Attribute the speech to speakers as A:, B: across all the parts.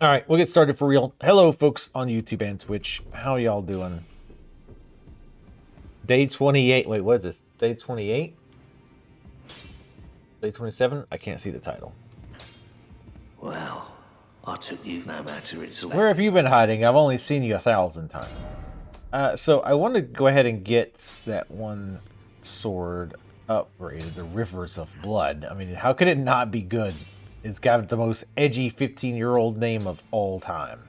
A: All right, we'll get started for real. Hello, folks on YouTube and Twitch. How y'all doing? Day 28. Wait, what is this? Day 28? Day 27? I can't see the title.
B: Well, I took you no matter it's
A: Where have you been hiding? I've only seen you 1,000 times. So I want to go ahead and get that one sword upgraded, the Rivers of Blood. I mean, how could it not be good? It's got the most edgy 15-year-old name of all time.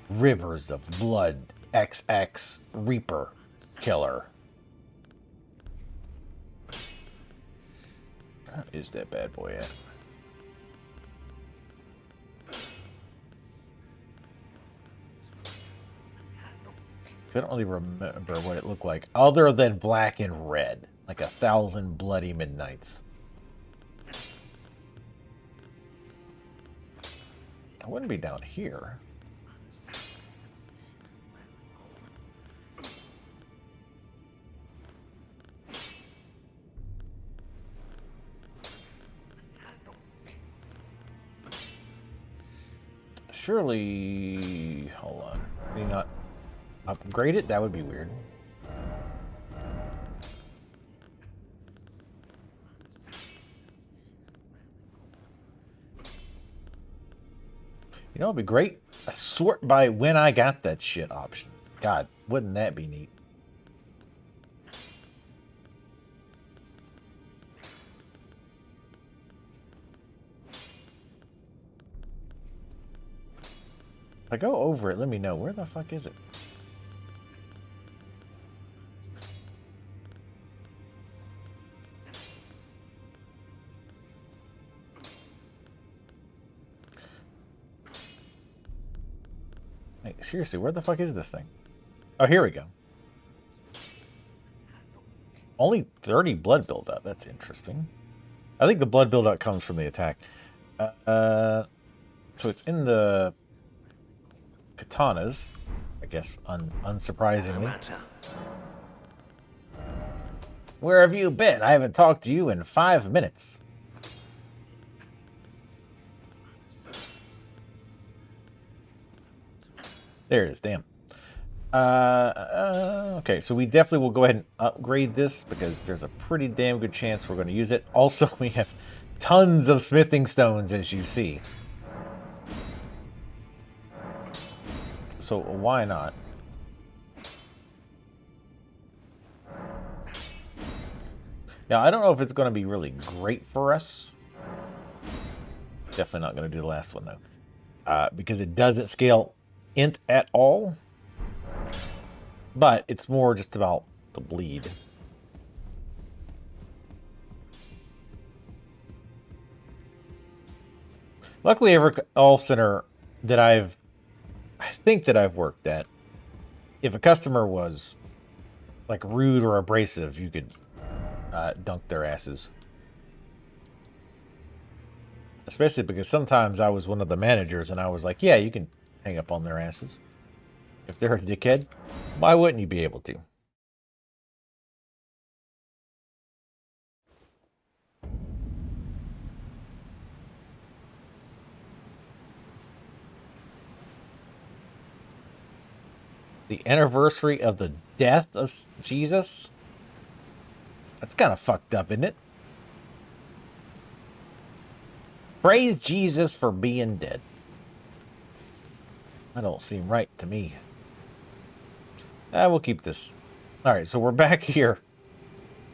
A: Rivers of Blood XX Reaper Killer. Where is that bad boy at? I don't really remember what it looked like, other than black and red, like 1,000 bloody midnights. I wouldn't be down here. Surely, hold on. Can you not upgrade it? That would be weird. You know, it'd be great. A sort by when I got that shit option. God, wouldn't that be neat? If I go over it, let me know. Where the fuck is it? Hey, seriously, where the fuck is this thing? Oh, here we go. Only 30 blood buildup. That's interesting. I think the blood buildup comes from the attack. So it's in the katanas, I guess, unsurprisingly. Where have you been? I haven't talked to you in 5 minutes. There it is, damn. Okay, so we definitely will go ahead and upgrade this because there's a pretty damn good chance we're going to use it. Also, we have tons of smithing stones, as you see. So why not? Now, I don't know if it's going to be really great for us. Definitely not going to do the last one, though. Because it doesn't scale int at all. But it's more just about the bleed. Luckily, every call center that I think that I've worked at, if a customer was like rude or abrasive, you could dunk their asses. Especially because sometimes I was one of the managers and I was like, yeah, you can hang up on their asses. If they're a dickhead, why wouldn't you be able to? The anniversary of the death of Jesus? That's kind of fucked up, isn't it? Praise Jesus for being dead. That don't seem right to me. We'll keep this. Alright, so we're back here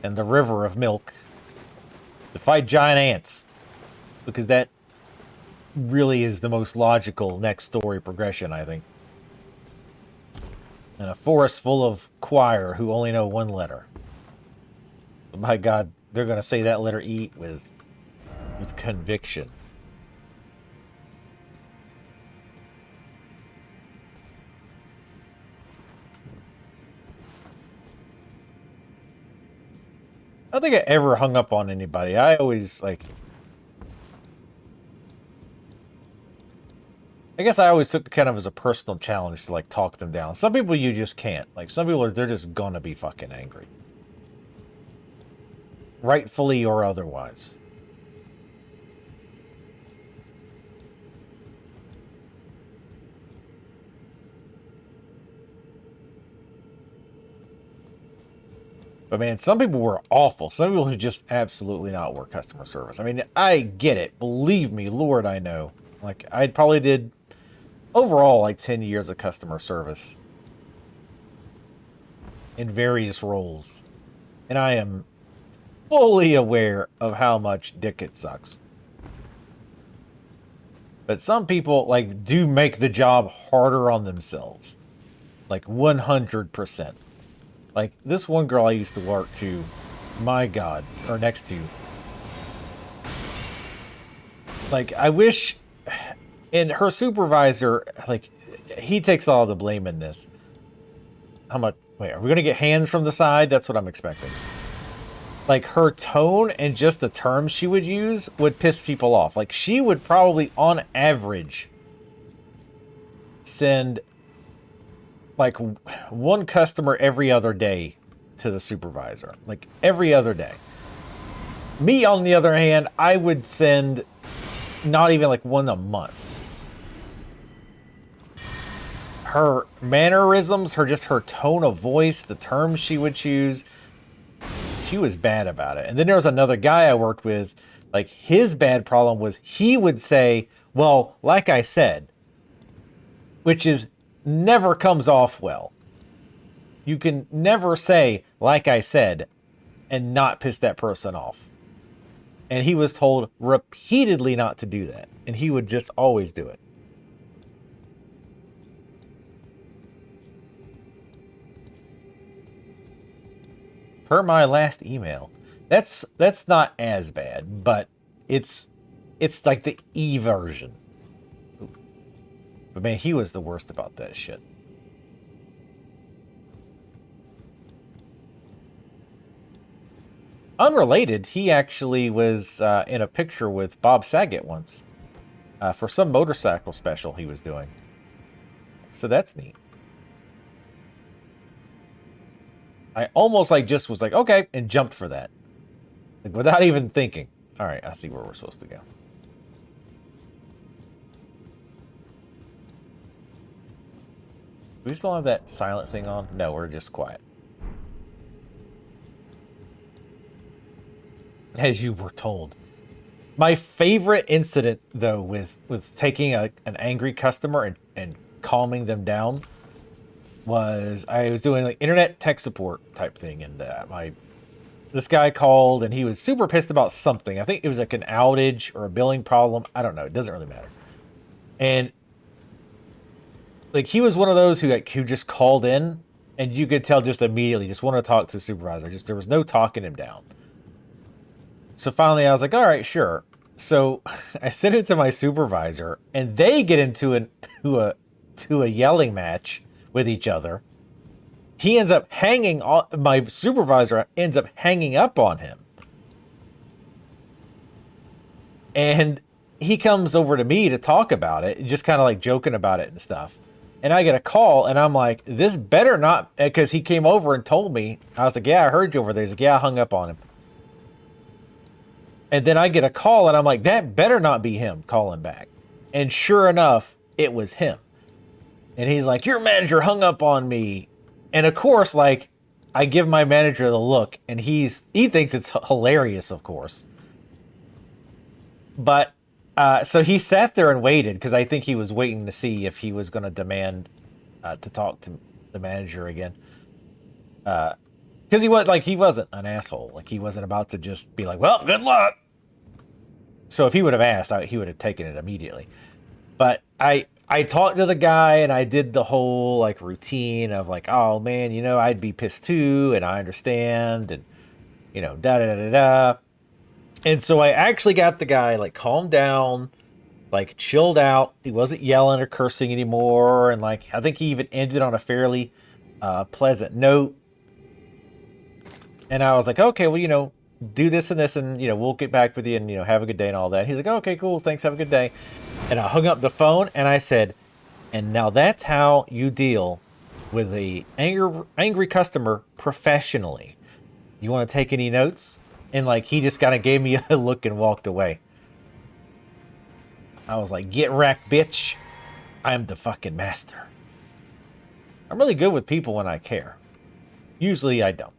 A: in the river of milk to fight giant ants. Because that really is the most logical next story progression, I think. And a forest full of choir who only know one letter. But my God, they're going to say that letter E with conviction. I don't think I ever hung up on anybody. I always, like... I guess I always took it kind of as a personal challenge to, like, talk them down. Some people you just can't. Like, some people, they're just gonna be fucking angry. Rightfully or otherwise. But man, some people were awful. Some people who just absolutely not work customer service. I mean, I get it. Believe me, Lord, I know. Like, I probably did overall like 10 years of customer service in various roles. And I am fully aware of how much dick it sucks. But some people, like, do make the job harder on themselves. Like, 100%. Like, this one girl I used to work to, my God, or next to. Like, I wish, and her supervisor, like, he takes all the blame in this. How much, wait, are we going to get hands from the side? That's what I'm expecting. Like, her tone and just the terms she would use would piss people off. Like, she would probably, on average, send like one customer every other day to the supervisor. Like every other day. Me, on the other hand, I would send not even like one a month. Her mannerisms, her tone of voice, the terms she would choose, she was bad about it. And then there was another guy I worked with, like his bad problem was he would say, well, like I said, which is never comes off well. You can never say, like I said, and not piss that person off. And he was told repeatedly not to do that. And he would just always do it. Per my last email. That's not as bad, but it's like the E version. But man, he was the worst about that shit. Unrelated, he actually was in a picture with Bob Saget once for some motorcycle special he was doing. So that's neat. I almost like just was like, okay, and jumped for that. Like, without even thinking. All right, I see where we're supposed to go. We still have that silent thing on? No, we're just quiet. As you were told. My favorite incident, though, with taking an angry customer and calming them down was I was doing like internet tech support type thing, and this guy called and he was super pissed about something. I think it was like an outage or a billing problem. I don't know. It doesn't really matter. And like he was one of those who just called in, and you could tell just immediately just wanted to talk to the supervisor. Just there was no talking him down. So finally, I was like, all right, sure. So I sent it to my supervisor, and they get into a yelling match with each other. He ends up hanging on. My supervisor ends up hanging up on him, and he comes over to me to talk about it, just kind of like joking about it and stuff. And I get a call, and I'm like, this better not, because he came over and told me. I was like, yeah, I heard you over there. He's like, yeah, I hung up on him. And then I get a call, and I'm like, that better not be him calling back. And sure enough, it was him. And he's like, your manager hung up on me. And of course, like, I give my manager the look, and he thinks it's hilarious, of course. But so he sat there and waited, because I think he was waiting to see if he was going to demand to talk to the manager again. Because he wasn't an asshole. Like, he wasn't about to just be like, well, good luck. So if he would have asked, he would have taken it immediately. But I talked to the guy, and I did the whole like routine of like, oh man, I'd be pissed too, and I understand, and da da da da. And so I actually got the guy like calmed down, like chilled out. He wasn't yelling or cursing anymore, and like I think he even ended on a fairly pleasant note. And I was like, okay, well, do this and this, and we'll get back with you, and have a good day and all that. He's like, okay, cool, thanks, have a good day. And I hung up the phone, and I said, and now that's how you deal with a angry customer professionally. You want to take any notes? And like he just kind of gave me a look and walked away. I was like, get wrecked, bitch. I'm the fucking master. I'm really good with people when I care. Usually I don't.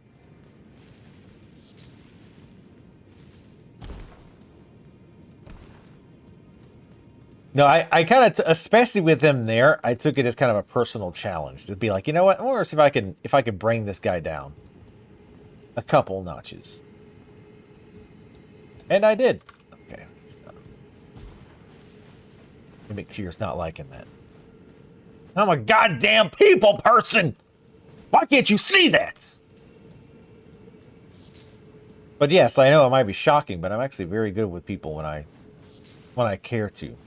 A: No, I kind of, especially with them there, I took it as kind of a personal challenge to be like, you know what? I want to see if I can bring this guy down a couple notches, and I did. Okay, make sure it's not liking that. I'm a goddamn people person. Why can't you see that? But yes, I know it might be shocking, but I'm actually very good with people when I care to.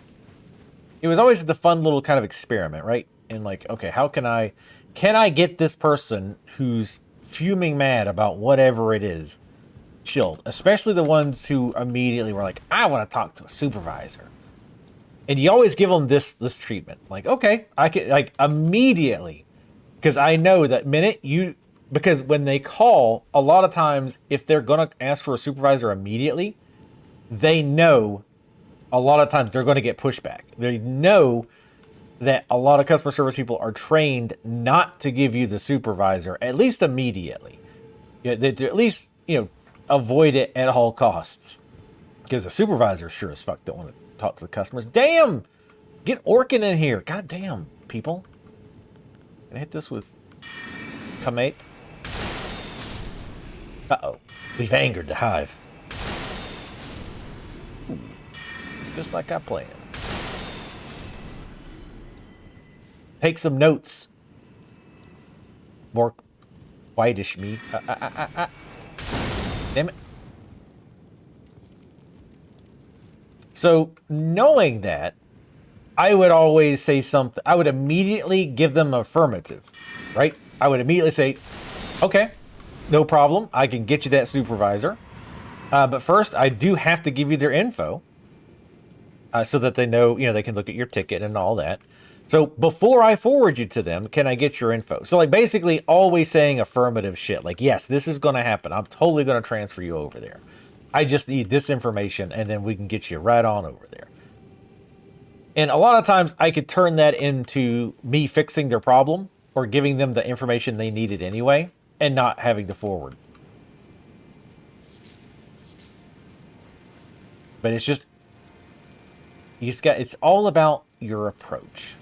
A: It was always the fun little kind of experiment, right? And like, okay, how can I get this person who's fuming mad about whatever it is chilled? Especially the ones who immediately were like, I want to talk to a supervisor. And you always give them this treatment. Like, okay, I can, like, immediately, because I know that because when they call, a lot of times if they're going to ask for a supervisor immediately, they know a lot of times they're going to get pushback. They know that a lot of customer service people are trained not to give you the supervisor, at least immediately. Yeah, to at least, avoid it at all costs. Because the supervisor sure as fuck don't want to talk to the customers. Damn! Get Orkin in here. God damn, people. Can I hit this with Kamate? Uh-oh. We've angered the hive. Just like I planned. Take some notes. More whitish me. Damn it. So, knowing that, I would always say something. I would immediately give them affirmative, right? I would immediately say, okay, no problem. I can get you that supervisor. But first, I do have to give you their info. So that they know, they can look at your ticket and all that. So before I forward you to them, can I get your info? So like basically always saying affirmative shit. Like, yes, this is going to happen. I'm totally going to transfer you over there. I just need this information and then we can get you right on over there. And a lot of times I could turn that into me fixing their problem or giving them the information they needed anyway and not having to forward. But it's just, it's all about your approach.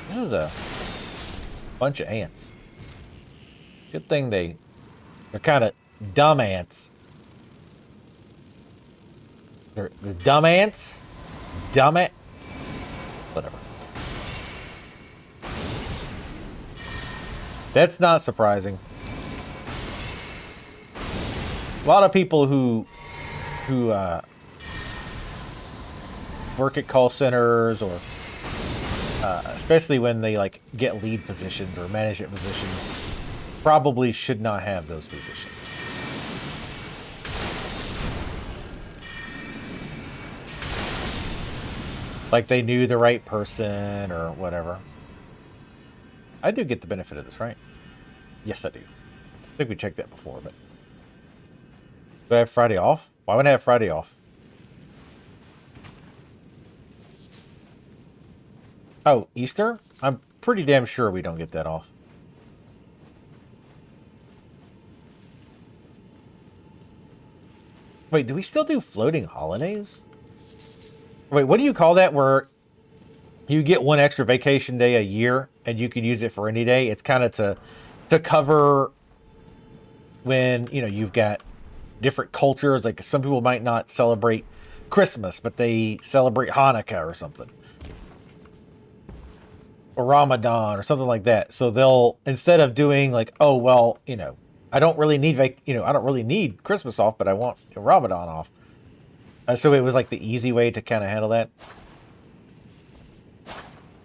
A: This is a bunch of ants. Good thing they're kind of dumb ants. They're dumb ants. Whatever. That's not surprising. A lot of people who work at call centers or especially when they like get lead positions or management positions probably should not have those positions. Like they knew the right person or whatever. I do get the benefit of this, right? Yes, I do. I think we checked that before, but do I have Friday off? Why would I have Friday off? Oh, Easter? I'm pretty damn sure we don't get that off. Wait, do we still do floating holidays? Wait, what do you call that where you get one extra vacation day a year and you can use it for any day? It's kind of to cover when, you've got different cultures. Like some people might not celebrate Christmas, but they celebrate Hanukkah or something. Or Ramadan or something like that. So they'll, instead of doing like, oh, well, I don't really need I don't really need Christmas off, but I want Ramadan off. So it was like the easy way to kind of handle that.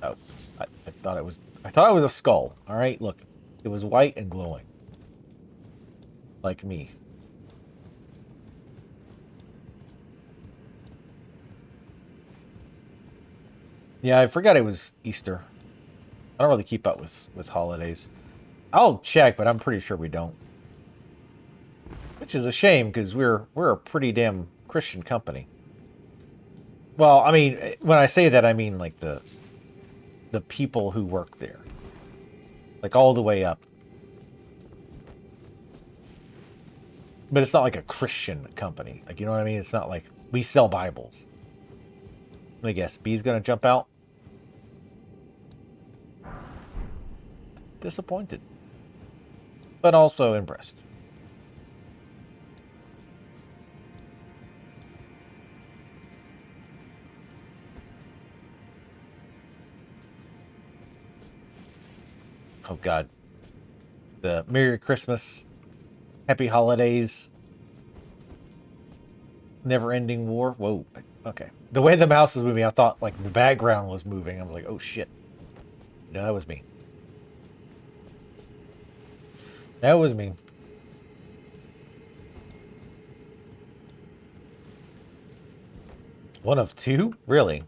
A: Oh, I thought it was a skull. All right, look, it was white and glowing, like me. Yeah, I forgot it was Easter. I don't really keep up with holidays. I'll check, but I'm pretty sure we don't. Which is a shame because we're a pretty damn Christian company. Well, I mean, when I say that, I mean like the people who work there. Like all the way up. But it's not like a Christian company. Like, you know what I mean? It's not like we sell Bibles. Let me guess. B's gonna jump out. Disappointed. But also impressed. Oh God. The Merry Christmas, Happy Holidays, Never-Ending War. Whoa. Okay. The way the mouse was moving, I thought like the background was moving. I was like, oh shit. No, that was me. That was me. One of two? Really?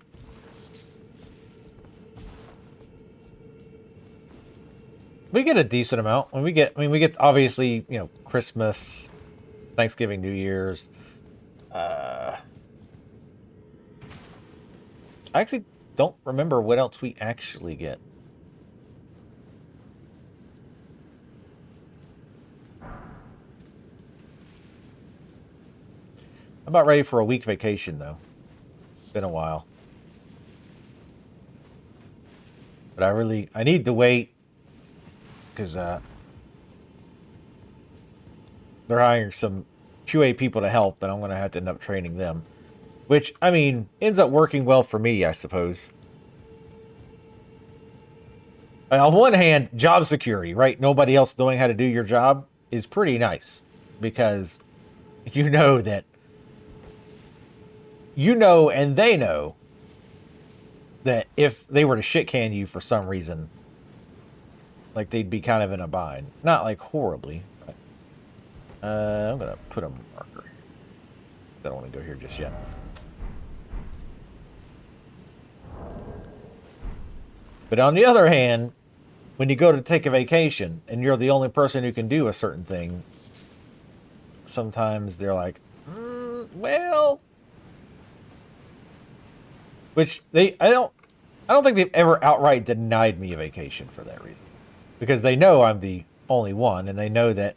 A: We get a decent amount. When we get, we get obviously, you know, Christmas, Thanksgiving, New Year's. I actually don't remember what else we actually get. I'm about ready for a week vacation, though. It's been a while. But I need to wait, because they're hiring some QA people to help, and I'm going to have to end up training them. Which, I mean, ends up working well for me, I suppose. On one hand, job security, right? Nobody else knowing how to do your job is pretty nice. Because you know that you know and they know that if they were to shit can you for some reason, like they'd be kind of in a bind. Not like horribly, but I'm gonna put a marker. I don't want to go here just yet. But on the other hand, when you go to take a vacation and you're the only person who can do a certain thing, sometimes they're like, well, which I don't think they've ever outright denied me a vacation for that reason, because they know I'm the only one, and they know that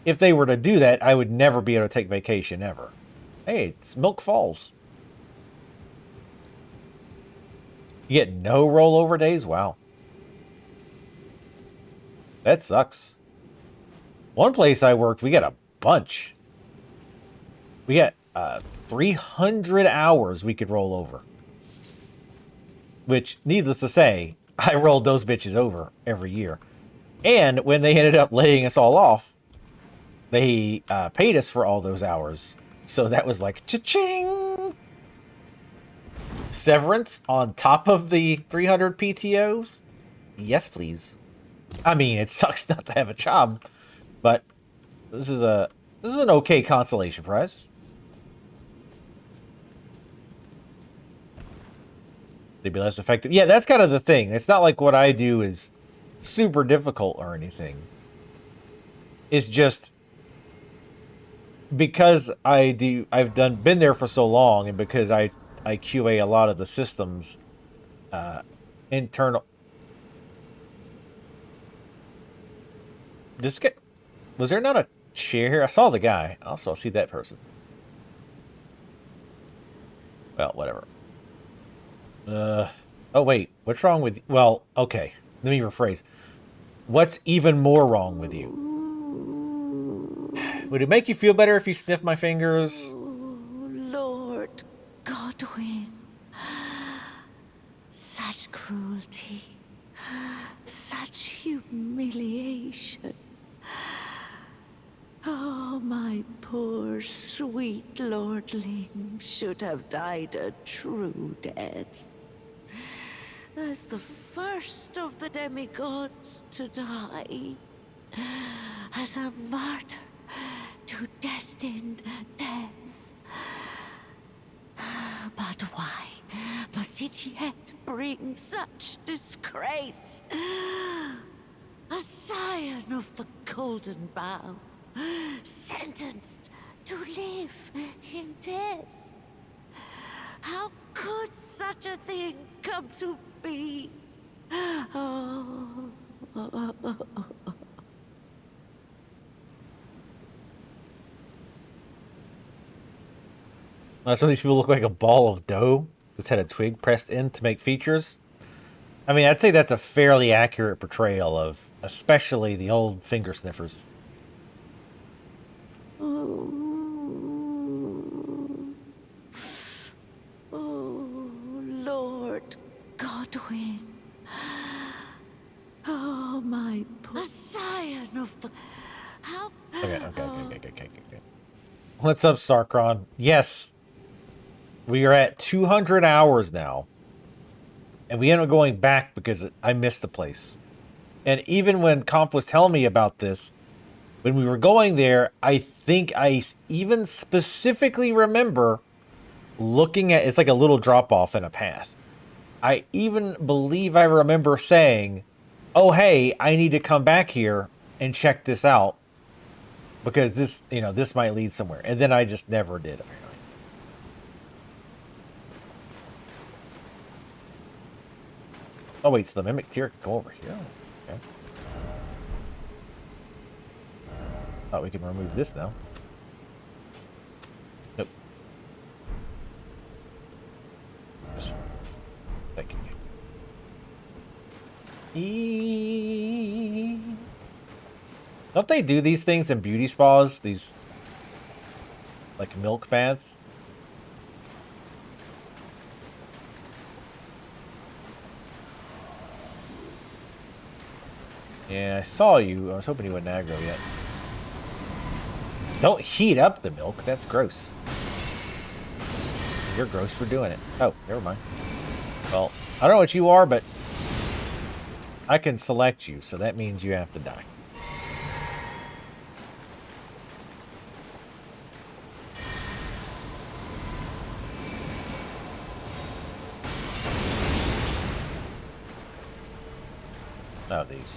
A: if they were to do that, I would never be able to take vacation ever. Hey, it's Milk Falls. You get no rollover days? Wow. That sucks. One place I worked, we got a bunch. We got 300 hours we could roll over. Which, needless to say, I rolled those bitches over every year. And when they ended up laying us all off, they paid us for all those hours. So that was like, cha-ching! Severance on top of the 300 PTOs? Yes, please. I mean, it sucks not to have a job, but this is an okay consolation prize. They'd be less effective. Yeah, that's kind of the thing. It's not like what I do is super difficult or anything. It's just because I've been there for so long, and because I QA a lot of the systems, internal. Was there not a chair here? I saw the guy. Also, I see that person. Well, whatever. Oh wait, what's wrong with... Well, okay, let me rephrase. What's even more wrong with you? Would it make you feel better if you sniffed my fingers?
C: Lord Godwin, such cruelty, such humiliation. Oh, my poor sweet lordling should have died a true death. As the first of the demigods to die. As a martyr to destined death. But why must it yet bring such disgrace? A scion of the Golden Bough, sentenced to live in death. How could such a thing come to be? Oh.
A: Some of these people look like a ball of dough. It's had a twig pressed in to make features. I mean, I'd say that's a fairly accurate portrayal of especially the old finger sniffers.
C: Oh, Lord Godwin. Oh, my poor scion of the... How...
A: Okay. What's up, Sarkron? Yes. We are at 200 hours now. And we ended up going back because I missed the place. And even when Comp was telling me about this, when we were going there, I think I even specifically remember looking at... It's like a little drop-off in a path. I even believe I remember saying, oh, hey, I need to come back here and check this out. Because this, this might lead somewhere. And then I just never did, apparently. Oh, wait, so the Mimic Tier can go over here? Okay. Thought we could remove this now. Nope. This one. Thank you. Don't they do these things in beauty spas? These, like, milk baths? Yeah, I saw you. I was hoping you wouldn't aggro yet. Don't heat up the milk. That's gross. You're gross for doing it. Oh, never mind. Well, I don't know what you are, but I can select you, so that means you have to die. Oh, these.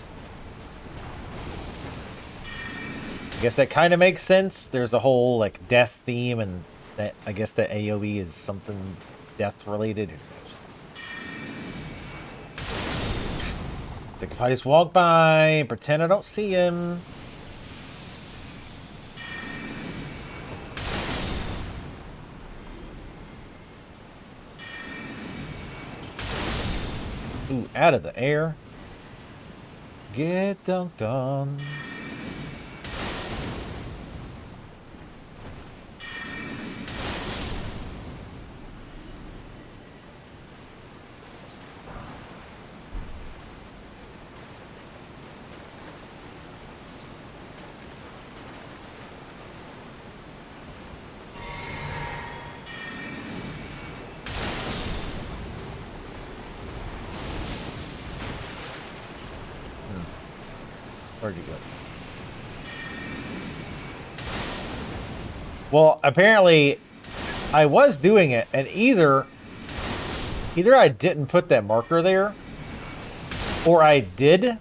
A: I guess that kind of makes sense. There's a whole, like, death theme, and that I guess that AoE is something death-related. It's like if I just walk by and pretend I don't see him. Ooh, out of the air. Get dunked on. Where'd you go? Well, apparently I was doing it, and either I didn't put that marker there, or I did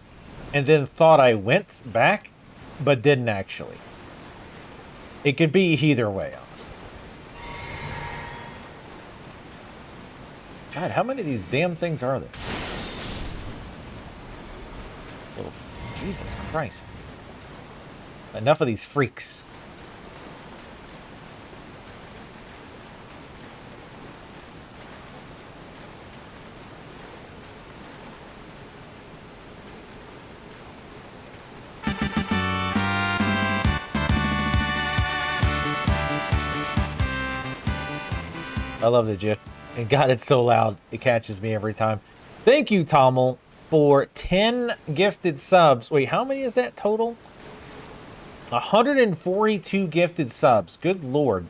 A: and then thought I went back but didn't actually. It could be either way, honestly. God, how many of these damn things are there? Little... Jesus Christ. Enough of these freaks. I love the GIF. And God, it's so loud. It catches me every time. Thank you, Tommel, for 10 gifted subs. Wait, how many is that total? 142 gifted subs. Good Lord.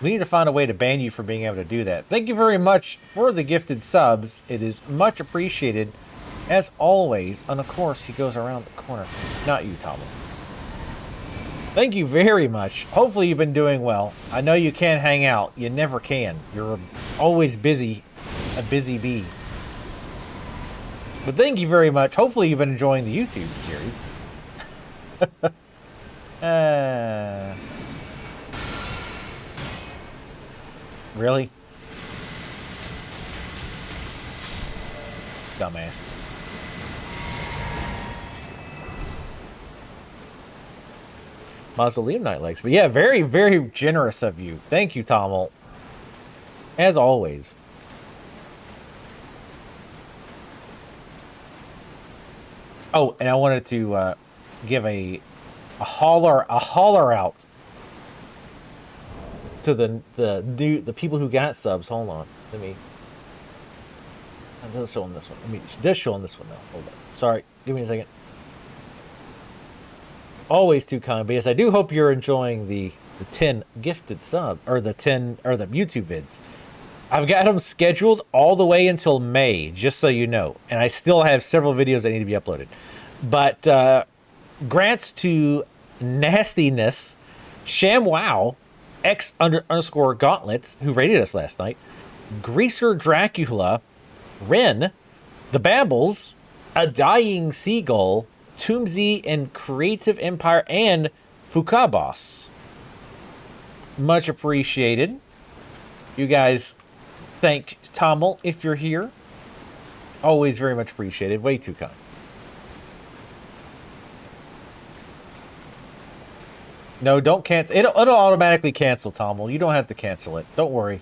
A: We need to find a way to ban you for being able to do that. Thank you very much for the gifted subs. It is much appreciated, as always. And of course, he goes around the corner. Not you, Tommel. Thank you very much. Hopefully you've been doing well. I know you can't hang out. You never can. You're always busy. A busy bee. But thank you very much. Hopefully you've been enjoying the YouTube series. Really? Dumbass. Mausoleum Night likes. But yeah, very, very generous of you. Thank you, Tommel. As always. Oh, and I wanted to give a holler out to the people who got subs. Hold on, let me. It does show on this one. I mean, it does show on this one though. Hold on. Sorry, give me a second. Always too kind, but yes, I do hope you're enjoying the 10 gifted sub or the YouTube vids. I've got them scheduled all the way until May, just so you know, and I still have several videos that need to be uploaded. But grants to Nastiness, ShamWow, X_Gauntlets, who rated us last night, Greaser Dracula, Ren, The Babbles, A Dying Seagull, Toomsy and Creative Empire, and Fukabos. Much appreciated. You guys thank Tommel if you're here. Always very much appreciated. Way too kind. No, don't cancel. It'll automatically cancel, Tommel. You don't have to cancel it. Don't worry.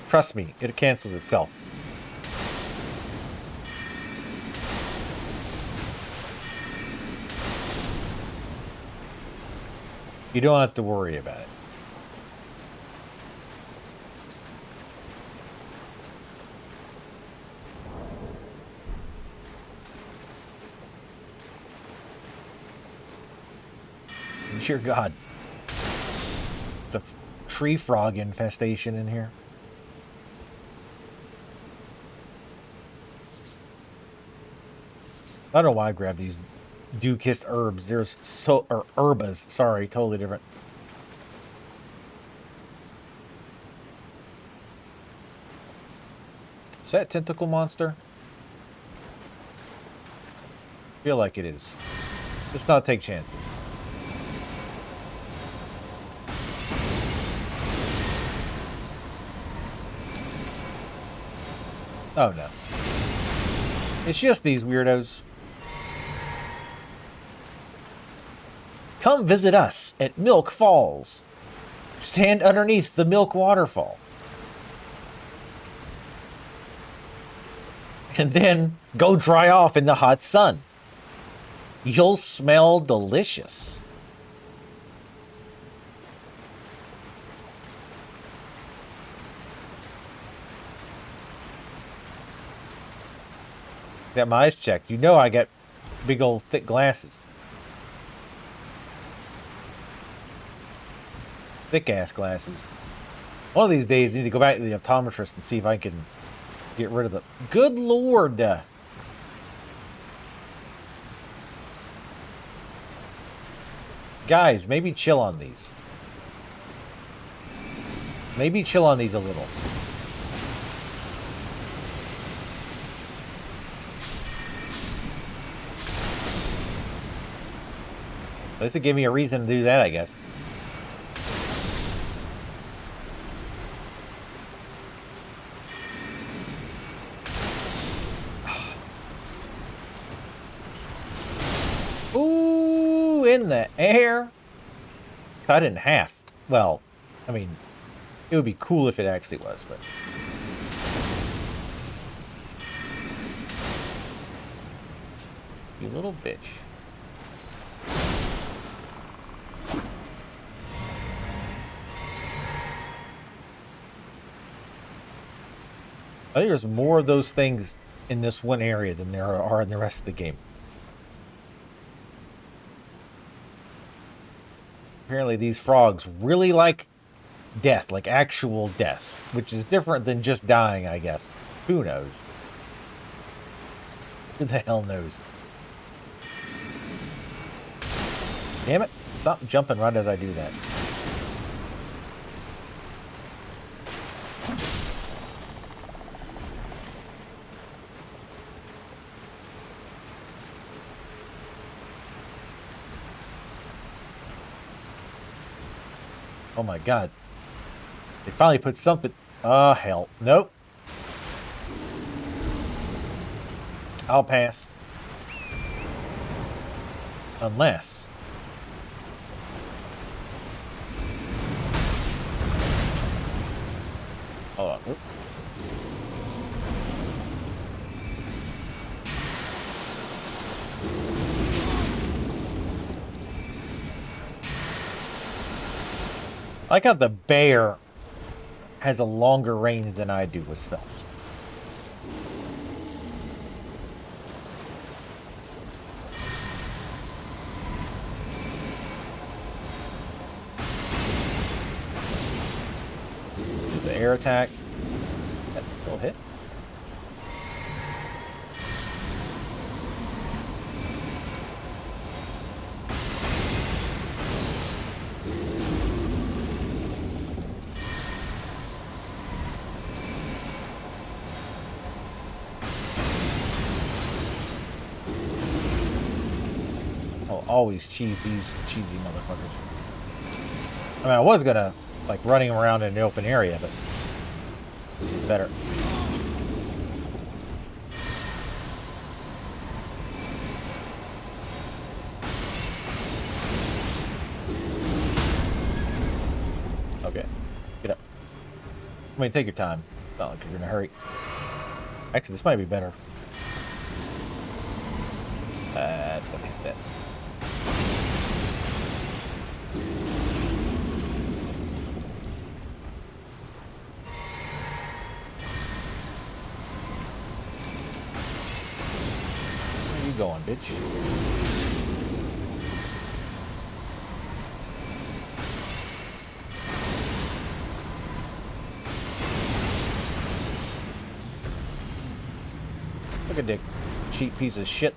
A: Trust me, it cancels itself. You don't have to worry about it. Dear God. It's a tree frog infestation in here. I don't know why I grabbed these dew-kissed herbs. There's or herbas. Sorry, totally different. Is that tentacle monster? I feel like it is. Let's not take chances. Oh no. It's just these weirdos. Come visit us at Milk Falls. Stand underneath the Milk Waterfall. And then go dry off in the hot sun. You'll smell delicious. Got my eyes checked. You know I got big old thick glasses. Thick ass glasses. One of these days I need to go back to the optometrist and see if I can get rid of the... Good Lord! Guys, maybe chill on these. Maybe chill on these a little. This would give me a reason to do that, I guess. Ooh, in the air. Cut in half. Well, I mean, it would be cool if it actually was, but... You little bitch. I think there's more of those things in this one area than there are in the rest of the game. Apparently these frogs really like death, like actual death, which is different than just dying, I guess. Who knows? Who the hell knows? Damn it. Stop jumping right as I do that. Oh my God. They finally put something... Oh, hell. Nope. I'll pass. Unless... Hold on. Oop. I like how the bear has a longer range than I do with spells. The air attack. That still hit. I'll always cheese these cheesy motherfuckers. I mean, I was gonna like running around in the open area, but this is better. Okay, get up. I mean, take your time. It's not like you're in a hurry. Actually, this might be better. It's gonna hit that. Where you going, bitch? Look at Dick. Cheap piece of shit.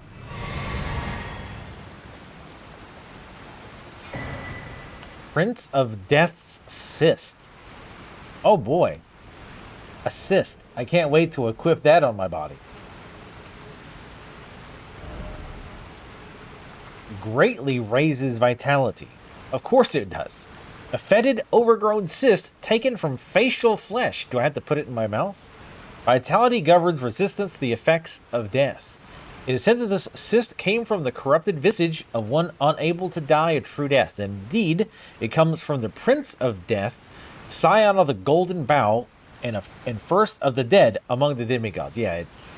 A: Prince of Death's Cyst. Oh boy. A cyst. I can't wait to equip that on my body. Greatly raises vitality. Of course it does. A fetid, overgrown cyst taken from facial flesh. Do I have to put it in my mouth? Vitality governs resistance to the effects of death. It is said that this cyst came from the corrupted visage of one unable to die a true death. Indeed, it comes from the Prince of Death, scion of the Golden Bow, and first of the dead among the demigods. Yeah, it's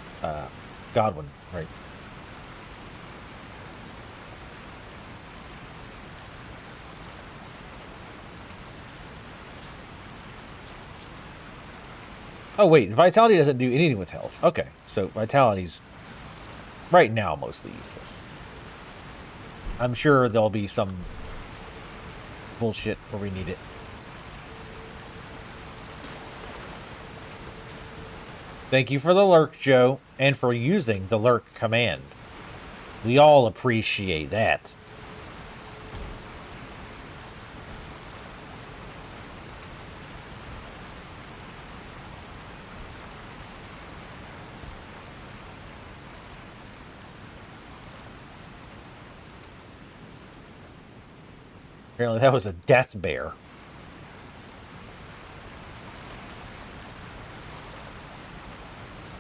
A: Godwin, right? Oh wait, Vitality doesn't do anything with health. Okay, so Vitality's right now mostly useless. I'm sure there'll be some bullshit where we need it. Thank you for the lurk, Joe, and for using the lurk command. We all appreciate that. Apparently that was a death bear.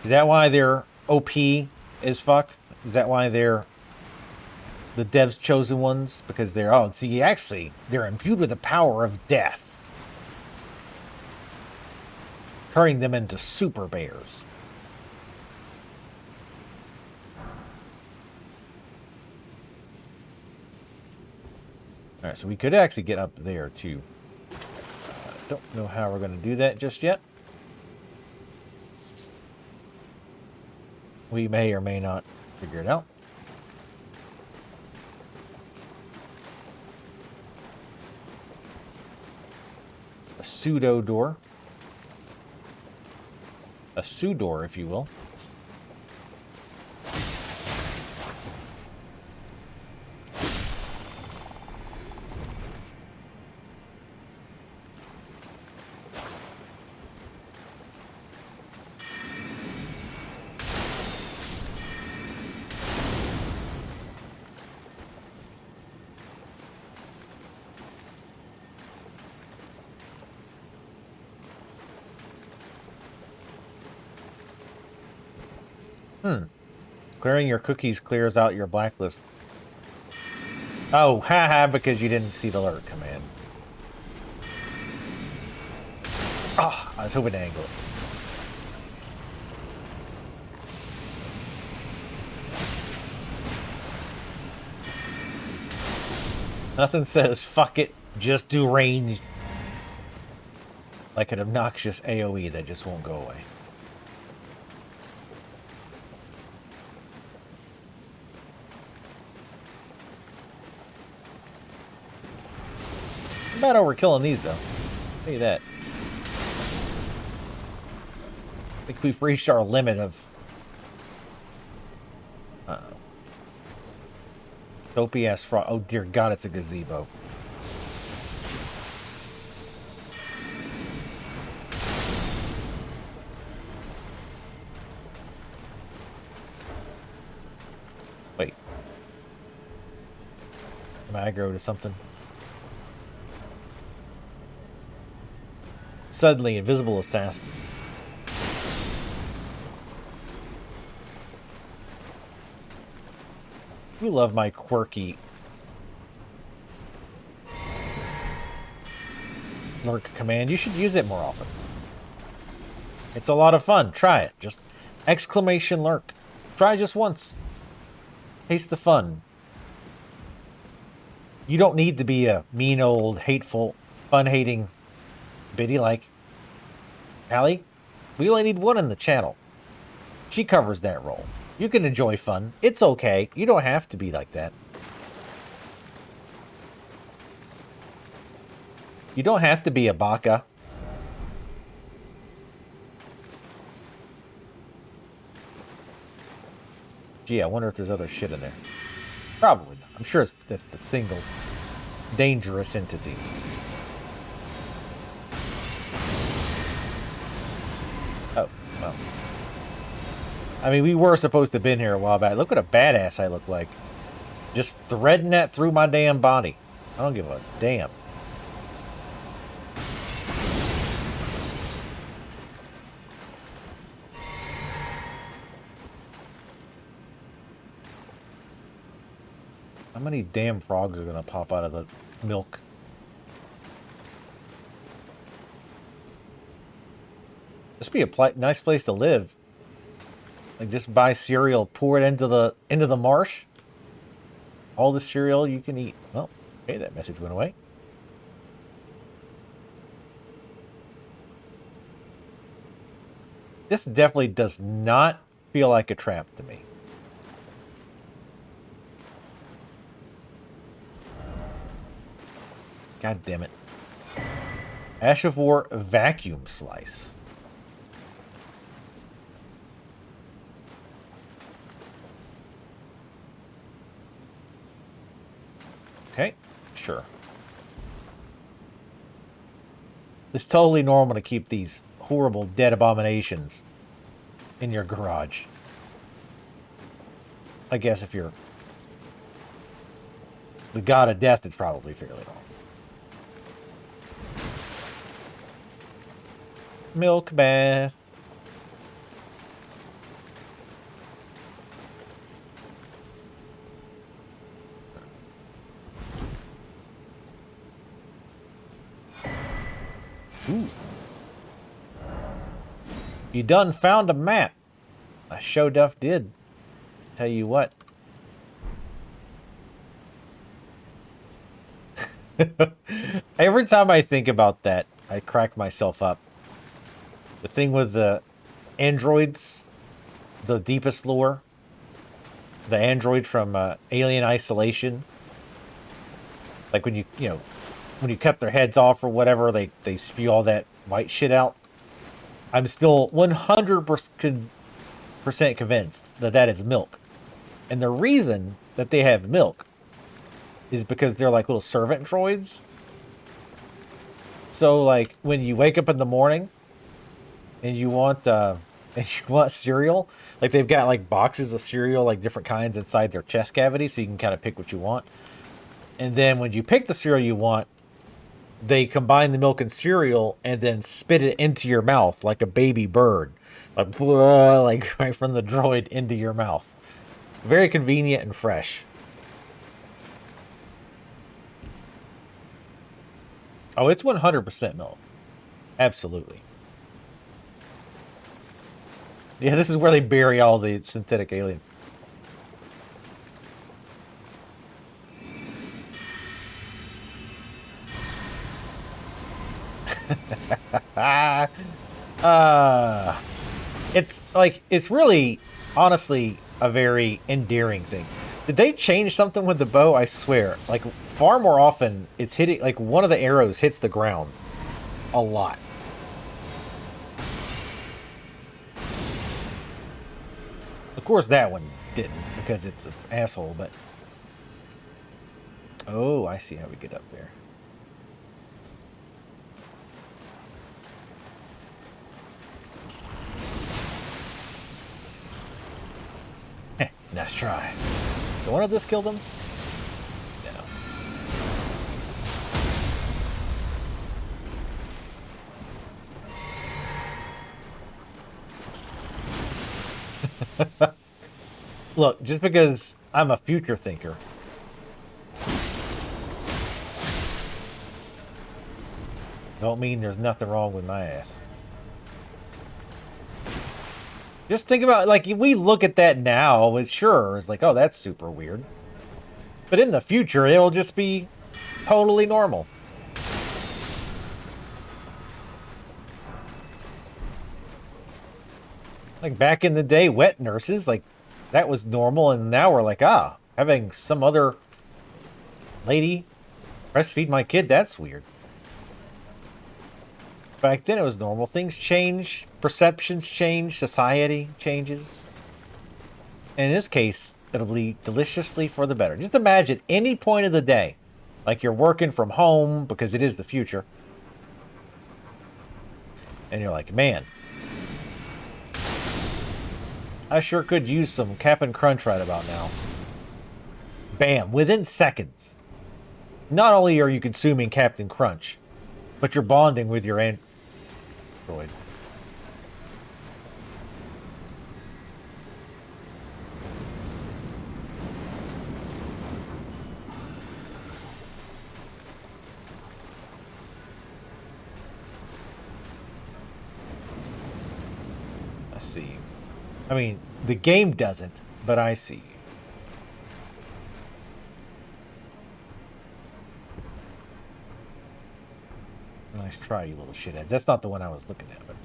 A: Is that why they're OP as fuck? Is that why they're the dev's chosen ones? Because they're, oh, see, actually, they're imbued with the power of death. Turning them into super bears. Alright, so we could actually get up there, too. Don't know how we're going to do that just yet. We may or may not figure it out. A pseudo door. A pseudo, if you will. Clearing your cookies clears out your blacklist. Oh, haha, because you didn't see the alert command. Ah. I was hoping to angle it. Nothing says, fuck it, just do range. Like an obnoxious AoE that just won't go away. I'm bad over killing these, though. I'll tell you that. I think we've reached our limit of... Uh-oh. Dopey-ass frog. Oh, dear God, it's a gazebo. Wait. Am I aggro to something? Suddenly, invisible assassins. You love my quirky lurk command. You should use it more often. It's a lot of fun. Try it. Just exclamation lurk. Try just once. Taste the fun. You don't need to be a mean old, hateful, fun-hating biddy like Allie. We only need one in the channel. She covers that role. You can enjoy fun. It's okay. You don't have to be like that. You don't have to be a baka. Gee, I wonder if there's other shit in there. Probably not. I'm sure that's the single dangerous entity. Oh, well. I mean, we were supposed to have been here a while back. Look what a badass I look like. Just threading that through my damn body. I don't give a damn. How many damn frogs are going to pop out of the milk? This would be a nice place to live. Like, just buy cereal, pour it into the marsh. All the cereal you can eat. Well, okay, that message went away. This definitely does not feel like a trap to me. God damn it. Ashivore vacuum slice. Okay, sure. It's totally normal to keep these horrible dead abominations in your garage. I guess if you're the god of death, it's probably fairly normal. Milk bath. Ooh. You done found a map. I sure duff did. Tell you what. Every time I think about that, I crack myself up. The thing with the androids, the deepest lore, the android from Alien Isolation. Like when when you cut their heads off or whatever, they spew all that white shit out. I'm still 100% convinced that that is milk. And the reason that they have milk is because they're like little servant droids. So like when you wake up in the morning and you want cereal, like they've got like boxes of cereal, like different kinds inside their chest cavity, so you can kind of pick what you want. And then when you pick the cereal you want, they combine the milk and cereal and then spit it into your mouth like a baby bird. Like right from the droid into your mouth. Very convenient and fresh. Oh, it's 100% milk. Absolutely. Yeah, this is where they bury all the synthetic aliens. It's like, it's really, honestly, a very endearing thing. Did they change something with the bow? I swear. Like, far more often, it's hitting, like, one of the arrows hits the ground. A lot. Of course, that one didn't, because it's an asshole, but... Oh, I see how we get up there. Nice try. Did one of this kill them? No. Look, just because I'm a future thinker. Don't mean there's nothing wrong with my ass. Just think about, like, we look at that now, it's sure, it's like, oh, that's super weird. But in the future, it'll just be totally normal. Like, back in the day, wet nurses, like, that was normal, and now we're like, having some other lady breastfeed my kid, that's weird. Back then it was normal. Things change, perceptions change, society changes. And in this case, it'll be deliciously for the better. Just imagine any point of the day, like you're working from home because it is the future. And you're like, man, I sure could use some Cap'n Crunch right about now. Bam, within seconds. Not only are you consuming Captain Crunch, but you're bonding with your android. I see you. I mean, the game doesn't, but I see you. Nice try, you little shitheads. That's not the one I was looking at, but...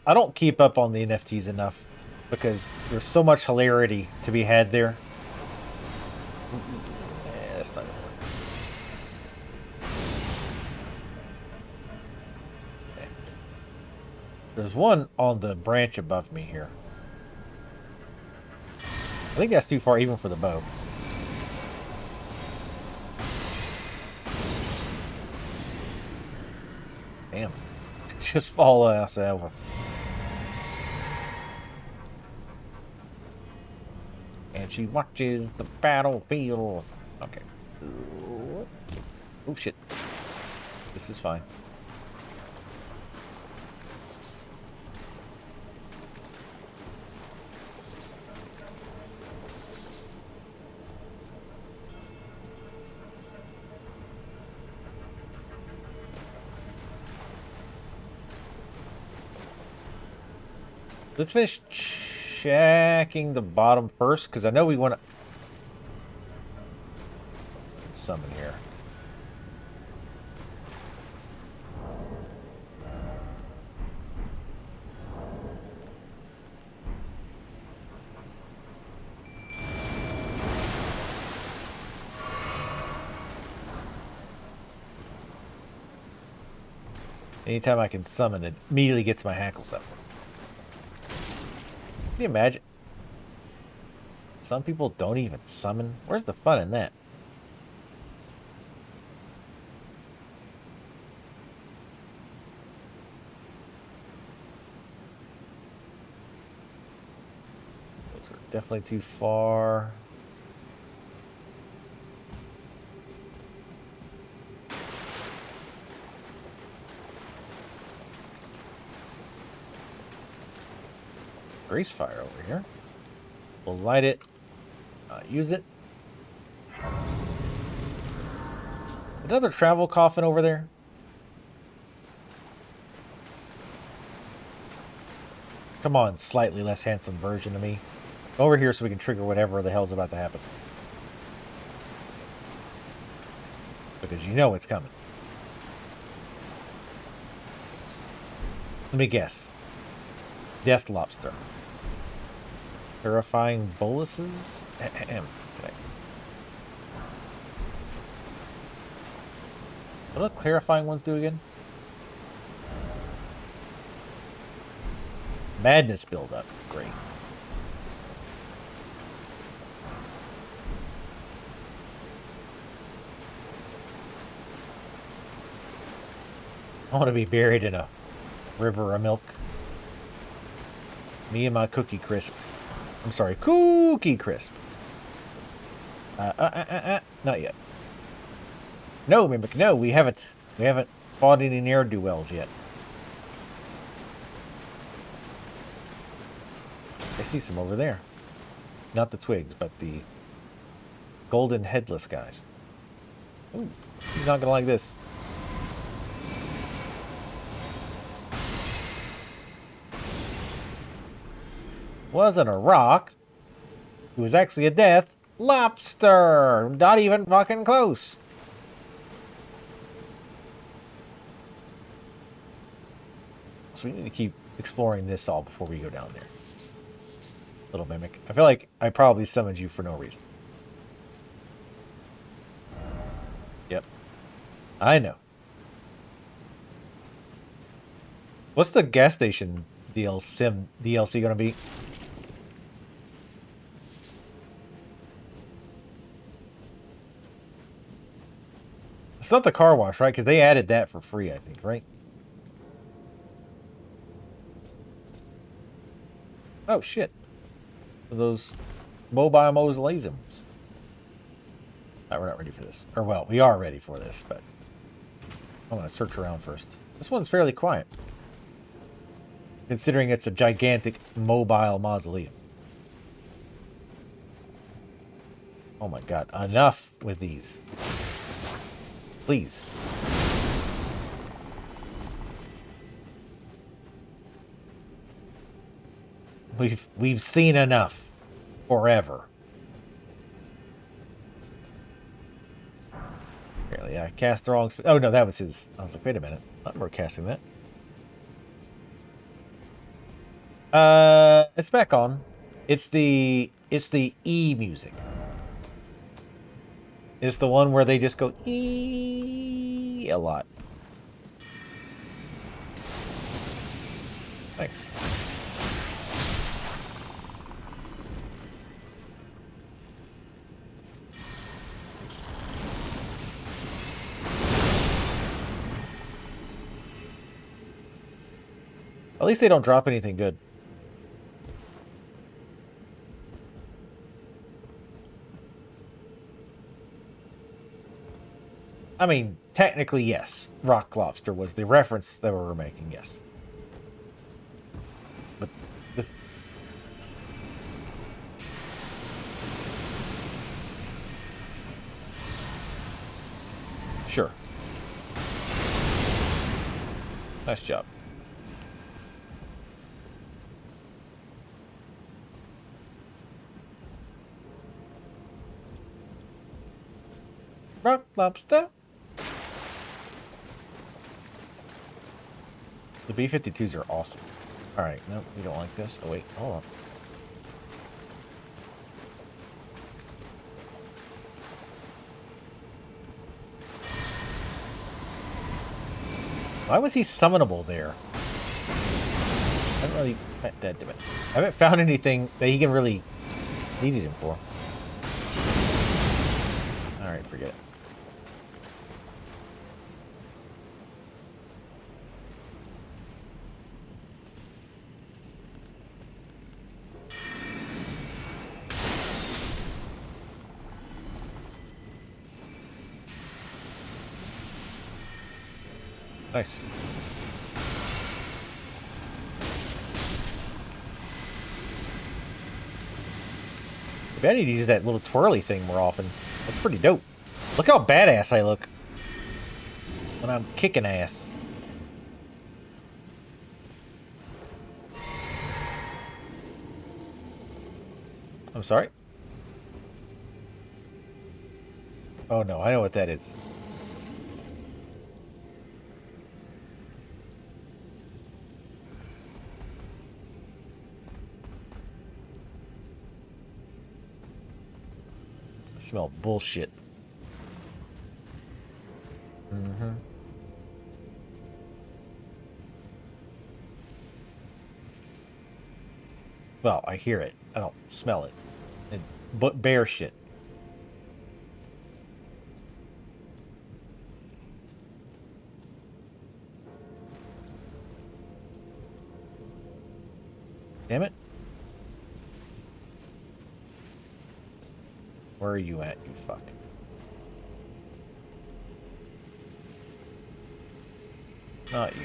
A: I don't keep up on the NFTs enough because there's so much hilarity to be had there. Yeah, that's not gonna work. Okay. There's one on the branch above me here. I think that's too far even for the bow. Damn. Just fall ass over. And she watches the battlefield. Okay. Oh shit. This is fine. Let's finish checking the bottom first, because I know we want to summon here. Anytime I can summon, it immediately gets my hackles up. Can you imagine? Some people don't even summon. Where's the fun in that? Those are definitely too far. Grace fire over here. We'll light it. Use it. Another travel coffin over there. Come on, slightly less handsome version of me. Over here so we can trigger whatever the hell's about to happen. Because you know it's coming. Let me guess. Death lobster. Terrifying boluses? Ahem. Okay. What do clarifying ones do again? Madness buildup. Great. I want to be buried in a river of milk. Me and my cookie crisp. I'm sorry, cookie crisp. Not yet. No, Mimic, no, we haven't fought any ne'er-do-wells yet. I see some over there. Not the twigs, but the golden headless guys. Ooh, he's not gonna like this. Wasn't a rock. It was actually a death lobster. Not even fucking close. So we need to keep exploring this all before we go down there. Little Mimic. I feel like I probably summoned you for no reason. Yep. I know. What's the gas station DLC gonna be? It's not the car wash, right? Because they added that for free, I think, right? Oh, shit. Those mobile mausoleums. We're not ready for this. Or, well, we are ready for this, but I want to search around first. This one's fairly quiet, considering it's a gigantic mobile mausoleum. Oh my god, enough with these. Please. We've seen enough. Forever. Apparently, I cast the wrong... Oh, no, that was his... I was like, wait a minute. I remember casting that. It's back on. It's the E music. It's the one where they just go E a lot. Thanks. At least they don't drop anything good. I mean, technically, yes. Rock Lobster was the reference that we were making, yes. But this... Sure. Nice job. Rock Lobster. The B-52s are awesome. Alright, no, we don't like this. Oh, wait, hold on. Why was he summonable there? I haven't really... Damn it. I haven't found anything that he can really... needed him for. Alright, forget it. Nice. I need to use that little twirly thing more often. That's pretty dope. Look how badass I look when I'm kicking ass. I'm sorry? Oh no, I know what that is. I smell bullshit. Mm-hmm. Well, I hear it. I don't smell it. But bear shit. Damn it. Where are you at, you fuck? Not you.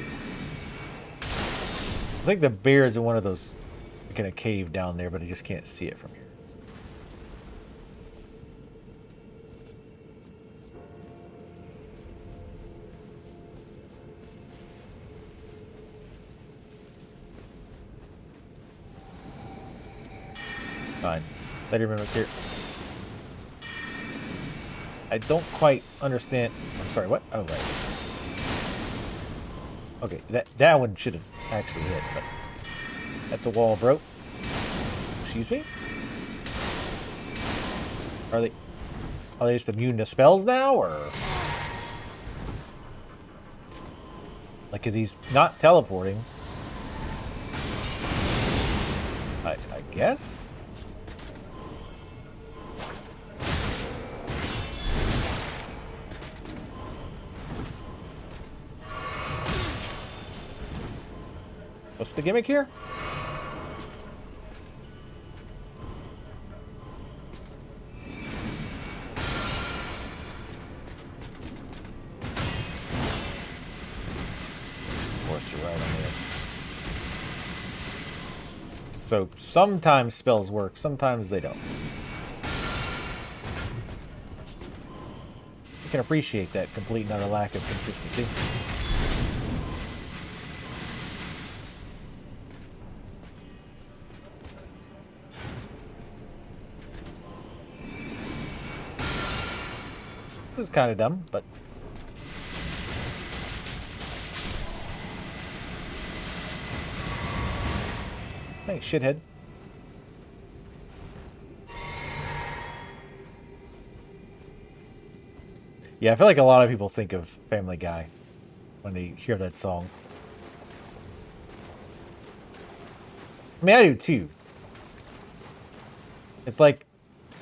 A: I think the bear is in one of those, like in a cave down there, but I just can't see it from here. Fine. Let you remember here. I don't quite understand. I'm sorry, what? Oh, right. Okay, that one should have actually hit, but that's a wall broke. Excuse me? Are they just immune to spells now, or like, cause he's not teleporting? I guess. What's the gimmick here? Of course, you're right on there. So sometimes spells work, sometimes they don't. I can appreciate that complete and utter lack of consistency. This is kind of dumb, but thanks, shithead. Yeah, I feel like a lot of people think of Family Guy when they hear that song. I mean, I do too. It's like,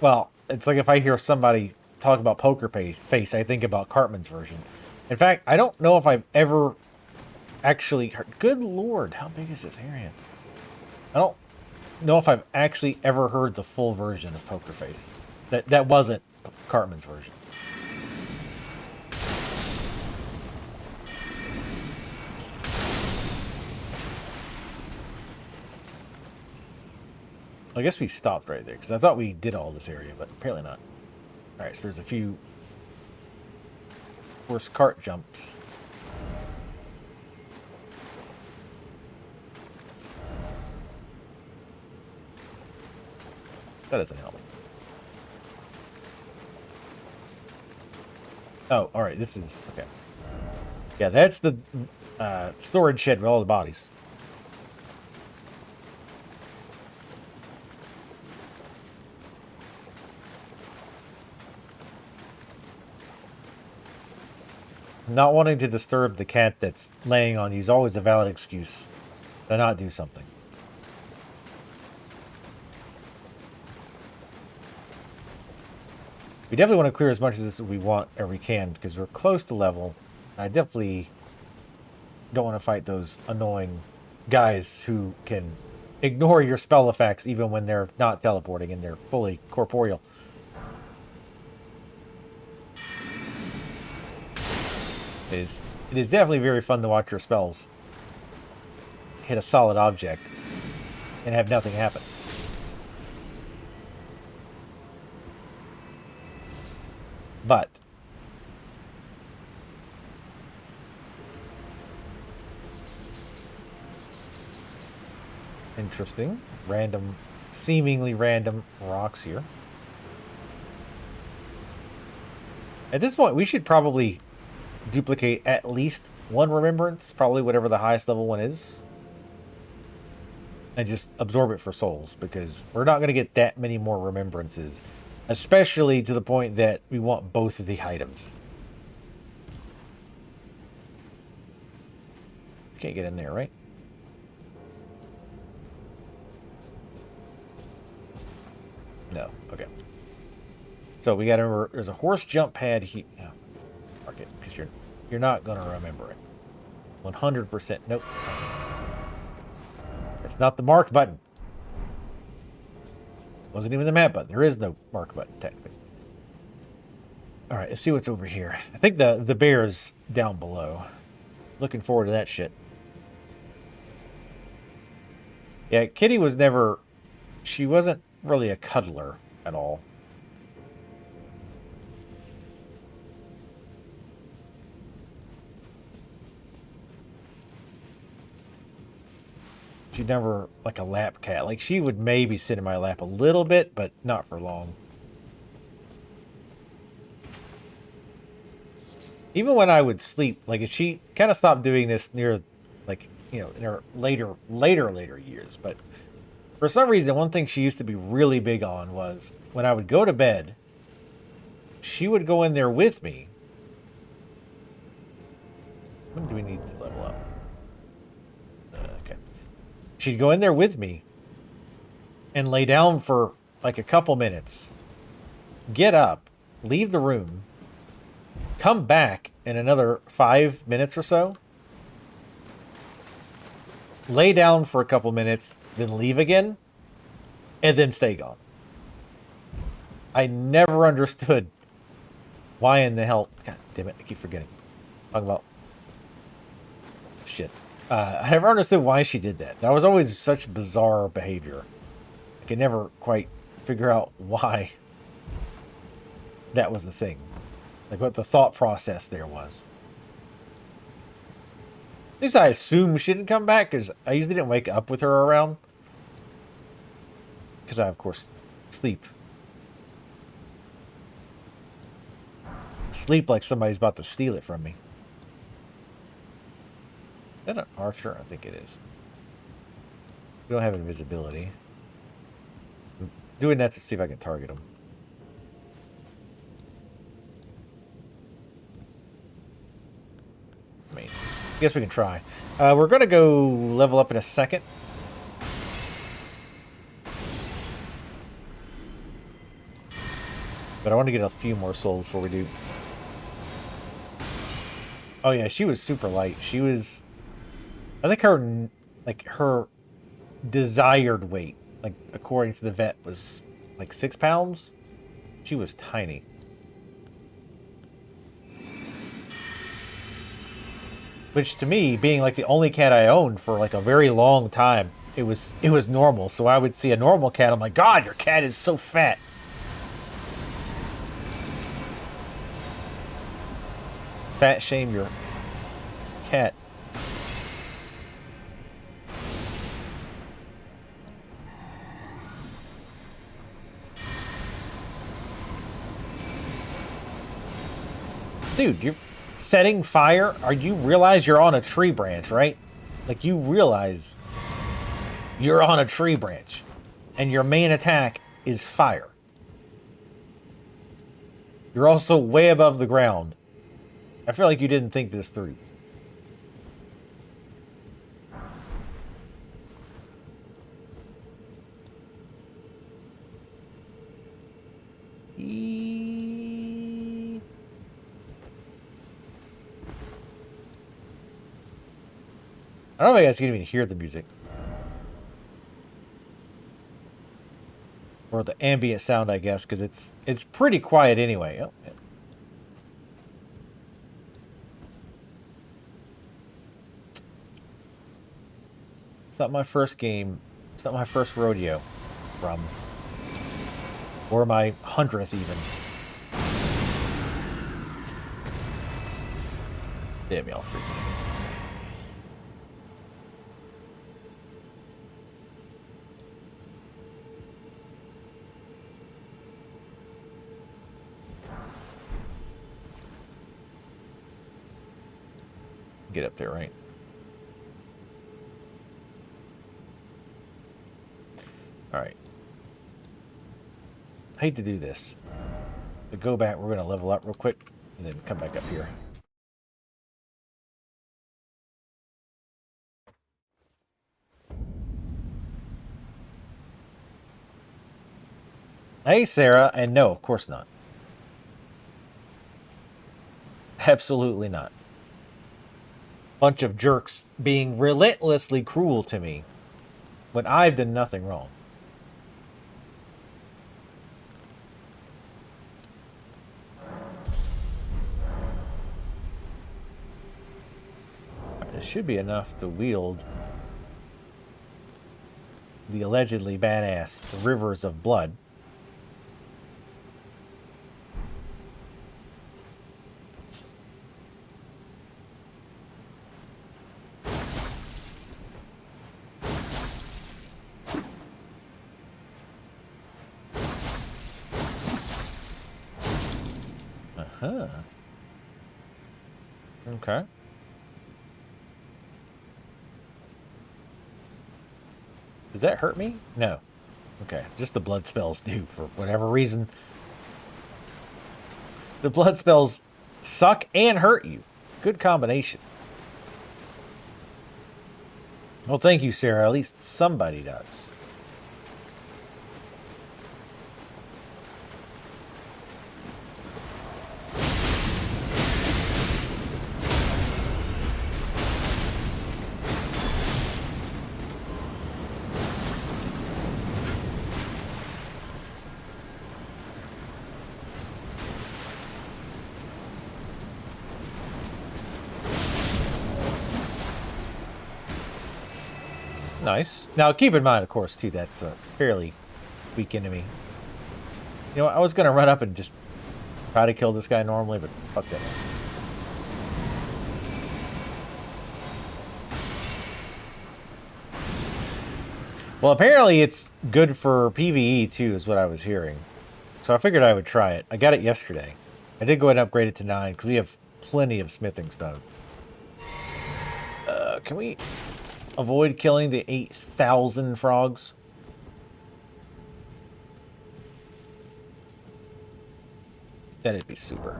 A: well, it's like if I hear somebody talk about Poker Face, I think about Cartman's version. In fact, I don't know if I've ever actually heard... Good lord, how big is this area? I don't know if I've actually ever heard the full version of Poker Face. That wasn't Cartman's version. I guess we stopped right there, because I thought we did all this area, but apparently not. Alright, so there's a few forced cart jumps. That doesn't help. Oh, alright, this is... okay. Yeah, that's the storage shed with all the bodies. Not wanting to disturb the cat that's laying on you is always a valid excuse to not do something. We definitely want to clear as much of this as we want or we can, because we're close to level. I definitely don't want to fight those annoying guys who can ignore your spell effects even when they're not teleporting and they're fully corporeal. It is definitely very fun to watch your spells hit a solid object and have nothing happen. But interesting. Random, seemingly random rocks here. At this point, we should probably duplicate at least one remembrance, probably whatever the highest level one is, and just absorb it for souls, because we're not going to get that many more remembrances, especially to the point that we want both of the items. Can't get in there, right? No. Okay. So we got to remember, there's a horse jump pad here. Oh, mark it, because you're not going to remember it. 100%. Nope. It's not the mark button. Wasn't even the map button. There is no mark button, technically. All right, let's see what's over here. I think the bear is down below. Looking forward to that shit. Yeah, Kitty was never... She wasn't really a cuddler at all. She never, like, a lap cat. Like, she would maybe sit in my lap a little bit, but not for long. Even when I would sleep, like, she kind of stopped doing this near, like, you know, in her later years. But for some reason, one thing she used to be really big on was when I would go to bed, she would go in there with me. When do we need to level up? Okay. She'd go in there with me and lay down for like a couple minutes, get up, leave the room, come back in another 5 minutes or so, lay down for a couple minutes, then leave again, and then stay gone. I never understood why in the hell... God damn it, I keep forgetting. Talking about... Shit. I never understood why she did that. That was always such bizarre behavior. I could never quite figure out why that was the thing. Like, what the thought process there was. At least I assume she didn't come back, because I usually didn't wake up with her around. Because I, of course, sleep. Sleep like somebody's about to steal it from me. Is that an archer? I think it is. We don't have invisibility. I'm doing that to see if I can target him. I mean, I guess we can try. We're going to go level up in a second. But I want to get a few more souls before we do. Oh yeah, she was super light. She was... I think her desired weight, like according to the vet, was like 6 pounds. She was tiny. Which to me, being like the only cat I owned for like a very long time, it was normal. So I would see a normal cat, I'm like, God, your cat is so fat. Fat shame your cat. Dude, you're setting fire? You realize you're on a tree branch, right? Like, you realize you're on a tree branch. And your main attack is fire. You're also way above the ground. I feel like you didn't think this through. I don't know if you guys can even hear the music. Or the ambient sound, I guess, because it's pretty quiet anyway. Oh, yeah. It's not my first game. It's not my first rodeo. Or my 100th even. Damn y'all freaking. Get up there, right? Alright. I hate to do this. But go back, we're going to level up real quick, and then come back up here. Hey, Sarah, and no, of course not. Absolutely not. Bunch of jerks being relentlessly cruel to me when I've done nothing wrong. It should be enough to wield the allegedly badass rivers of blood. Uh-huh. Okay. Does that hurt me? No. Okay, just the blood spells do, for whatever reason. The blood spells suck and hurt you. Good combination. Well, thank you, Sarah. At least somebody does. Nice. Now, keep in mind, of course, too, that's a fairly weak enemy. You know, I was going to run up and just try to kill this guy normally, but fuck that. Well, apparently it's good for PvE, too, is what I was hearing. So I figured I would try it. I got it yesterday. I did go ahead and upgrade it to 9, because we have plenty of smithing stone. Can we avoid killing the 8,000 frogs? That'd be super.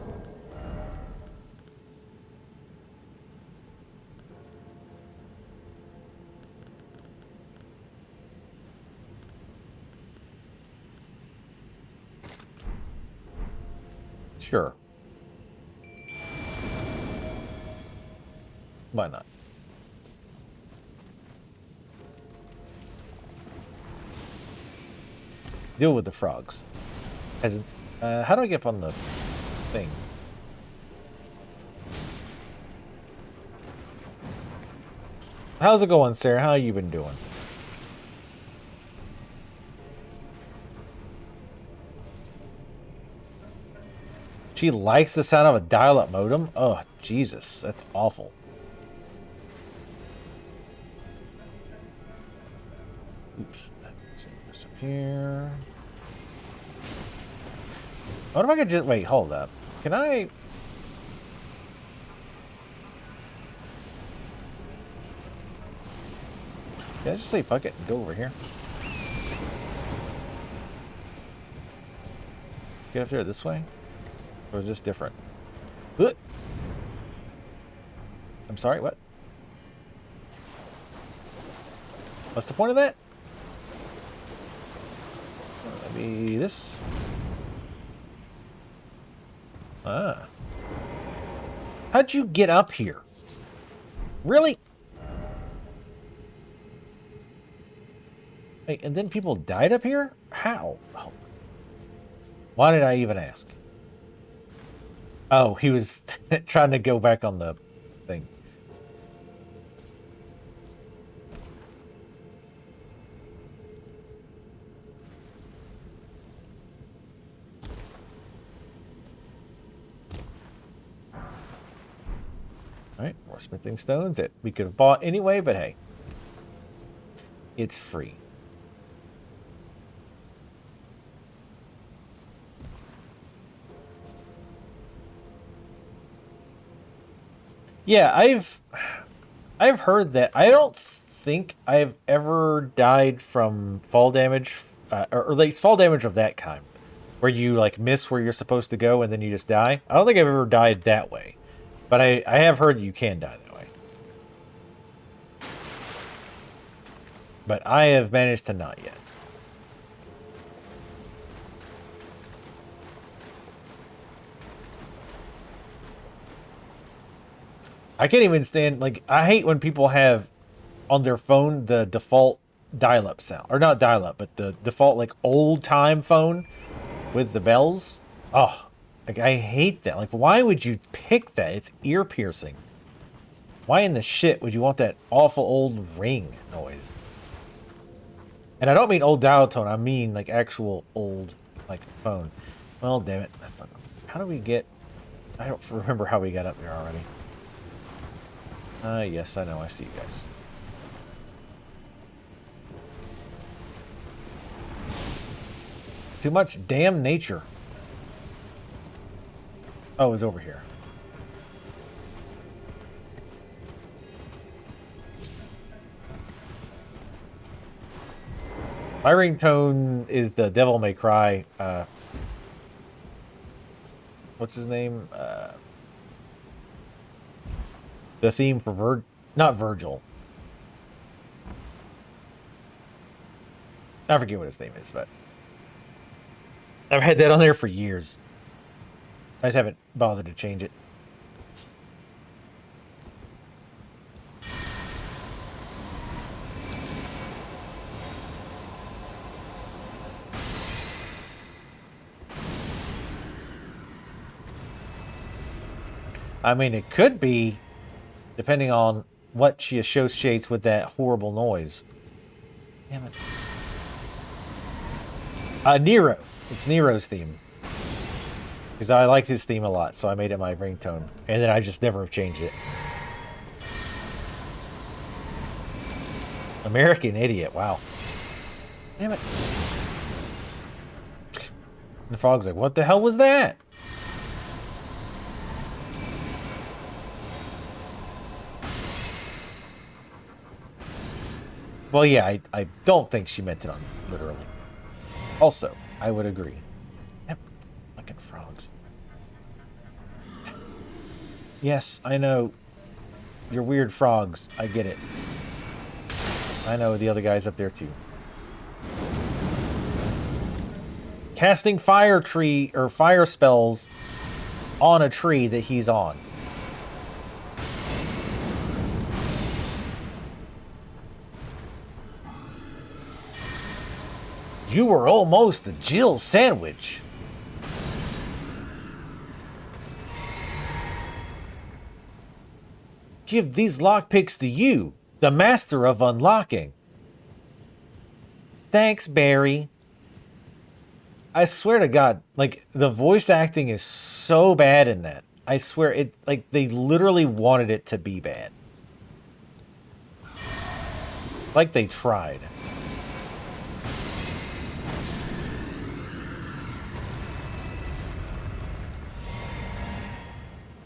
A: Sure. Why not? Deal with the frogs. How do I get up on the thing? How's it going, Sarah? How you been doing? She likes the sound of a dial-up modem? Oh, Jesus. That's awful. Oops. Disappear. What if I could just... Wait, hold up. Can I... Can I just say fuck it and go over here? Get up there this way? Or is this different? I'm sorry, what? What's the point of that? Maybe this? Ah. How'd you get up here? Really? Wait, and then people died up here? How? Oh. Why did I even ask? Oh, he was trying to go back on the thing. Alright, more smithing stones that we could have bought anyway, but hey. It's free. Yeah, I've heard that. I don't think I've ever died from fall damage, or like fall damage of that kind, where you like miss where you're supposed to go and then you just die. I don't think I've ever died that way, but I have heard that you can die that way. But I have managed to not yet. I can't even stand, like, I hate when people have on their phone the default dial-up sound. Or not dial-up, but the default, like, old-time phone with the bells. Oh, like, I hate that. Like, why would you pick that? It's ear-piercing. Why in the shit would you want that awful old ring noise? And I don't mean old dial tone. I mean, like, actual old, like, phone. Well, damn it. That's not... How do we get... I don't remember how we got up there already. Yes, I know. I see you guys. Too much damn nature. Oh, it's over here. My ringtone is the Devil May Cry. What's his name? The theme for not Virgil. I forget what his name is, but I've had that on there for years. I just haven't bothered to change it. I mean, it could be, depending on what she associates with that horrible noise. Damn it. Nero. It's Nero's theme. Because I like his theme a lot, so I made it my ringtone. And then I just never have changed it. American Idiot, wow. Damn it. And the frog's like, what the hell was that? Well, yeah, I don't think she meant it on literally. Also, I would agree. Yep, fucking frogs. Yes, I know. You're weird frogs. I get it. I know the other guy's up there too. Casting fire tree or fire spells on a tree that he's on. You were almost a Jill sandwich. Give these lockpicks to you, the master of unlocking. Thanks, Barry. I swear to God, like, the voice acting is so bad in that. I swear, it, like, they literally wanted it to be bad. Like they tried.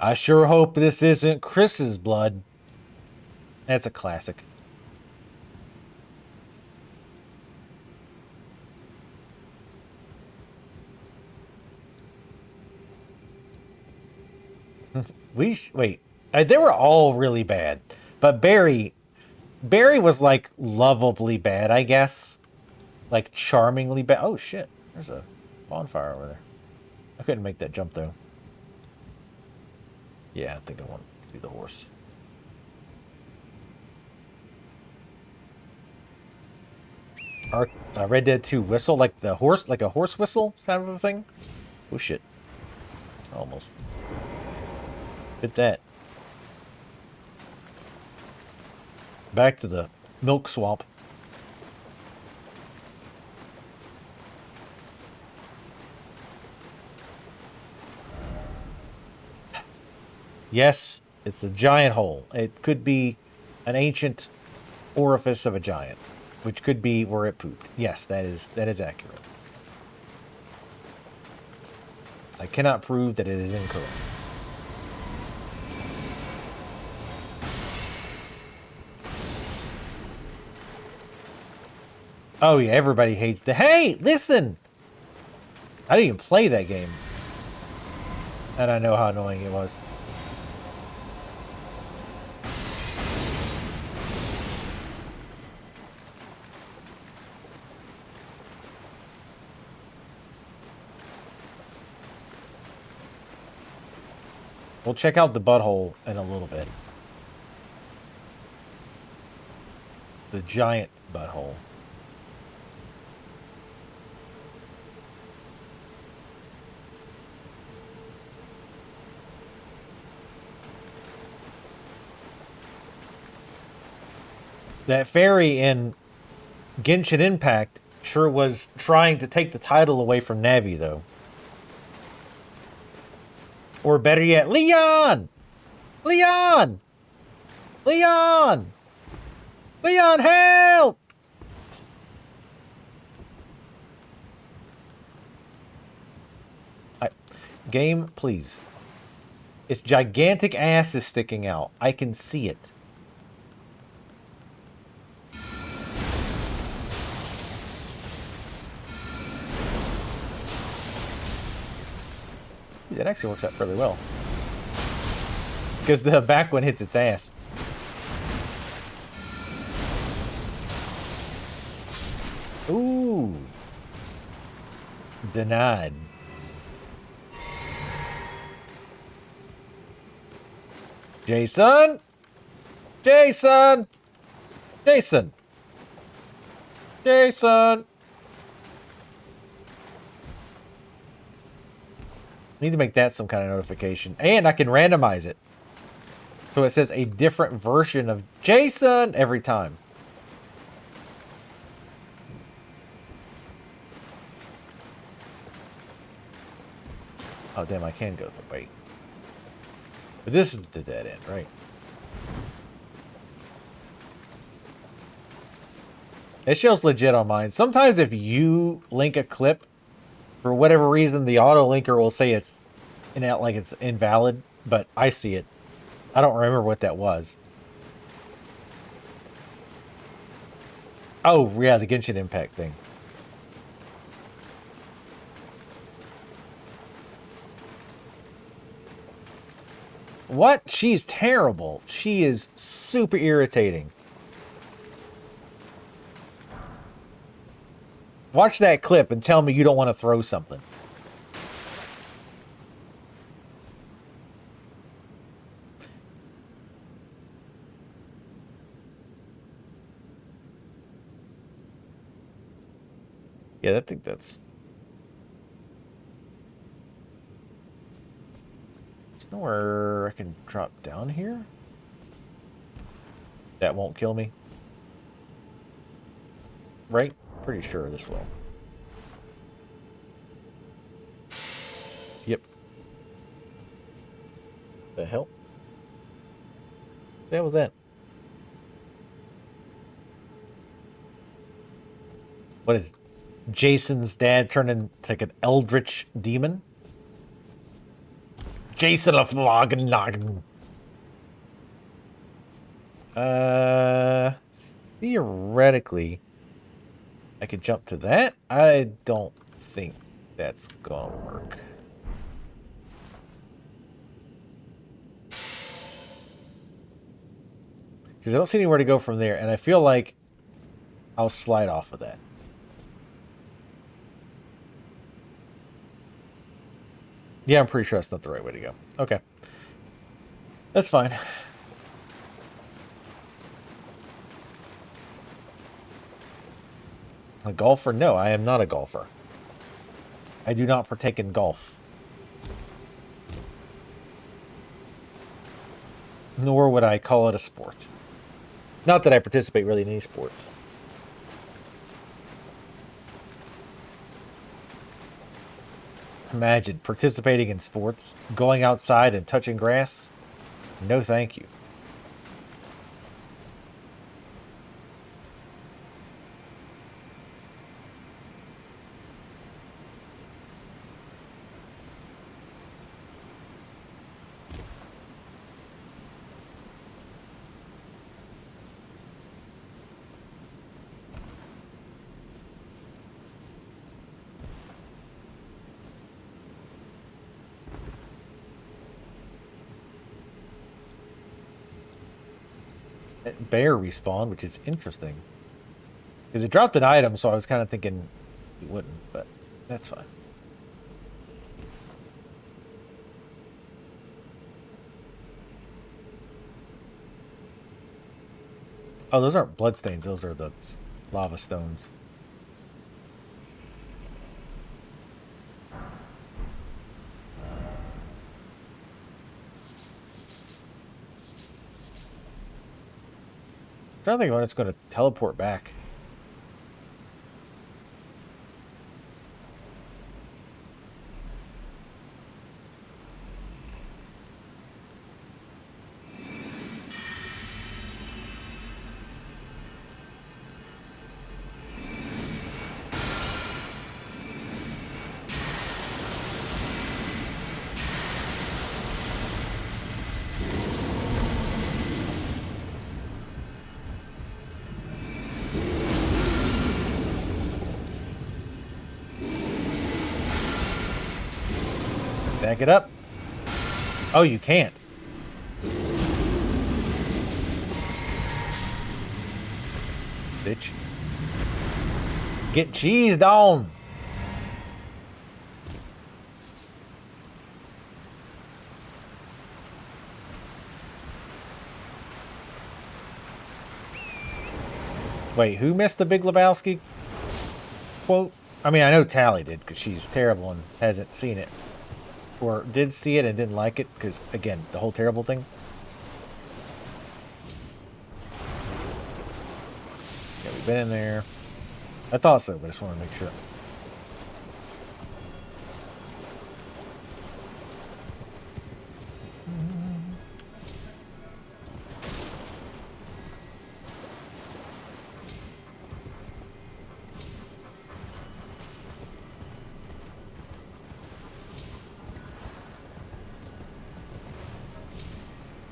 A: I sure hope this isn't Chris's blood. That's a classic. Wait. They were all really bad, but Barry was like lovably bad, I guess. Like charmingly bad. Oh shit! There's a bonfire over there. I couldn't make that jump though. Yeah, I think I want to be the horse. Red Dead 2 whistle, like the horse, like a horse whistle kind of a thing. Oh shit! Almost hit that. Back to the milk swamp. Yes, It's a giant hole. It could be an ancient orifice of a giant, which could be where it pooped. Yes, that is accurate. I cannot prove that it is incorrect. Oh yeah, everybody hates the... Hey, listen! I didn't even play that game. And I know how annoying it was. We'll check out the butthole in a little bit. The giant butthole. That fairy in Genshin Impact sure was trying to take the title away from Navi, though. Or better yet, Leon! Leon! Leon! Leon, help! Game, please. Its gigantic ass is sticking out. I can see it. That actually works out fairly well. Because the back one hits its ass. Ooh. Denied. Jason! Jason! Jason! Jason! Need to make that some kind of notification. And I can randomize it. So it says a different version of Jason every time. Oh, damn, I can go the way. But this is the dead end, right? It shows legit on mine. Sometimes if you link a clip, for whatever reason, the auto linker will say it's like it's invalid, but I see it. I don't remember what that was. Oh, yeah, the Genshin Impact thing. What? She's terrible. She is super irritating. Watch that clip and tell me you don't want to throw something. Yeah, I think that's... There's nowhere I can drop down here? That won't kill me. Right? Pretty sure this will. Yep. The hell? The hell was that? What is Jason's dad turned into like an eldritch demon? Jason of Lagen. Theoretically, I could jump to that. I don't think that's gonna work. Because I don't see anywhere to go from there, and I feel like I'll slide off of that. Yeah, I'm pretty sure that's not the right way to go. Okay. That's fine. A golfer? No, I am not a golfer. I do not partake in golf. Nor would I call it a sport. Not that I participate really in any sports. Imagine participating in sports, going outside and touching grass. No, thank you. Bear respawn, which is interesting. Because it dropped an item, so I was kind of thinking it wouldn't, but that's fine. Oh, those aren't bloodstains. Those are the lava stones. I'm trying to think when it's going to teleport back. Back it up. Oh, you can't. Bitch. Get cheesed on. Wait, who missed the Big Lebowski quote? I mean, I know Tally did because she's terrible and hasn't seen it. Or did see it and didn't like it because, again, the whole terrible thing. Yeah, we've been in there. I thought so, but I just want to make sure.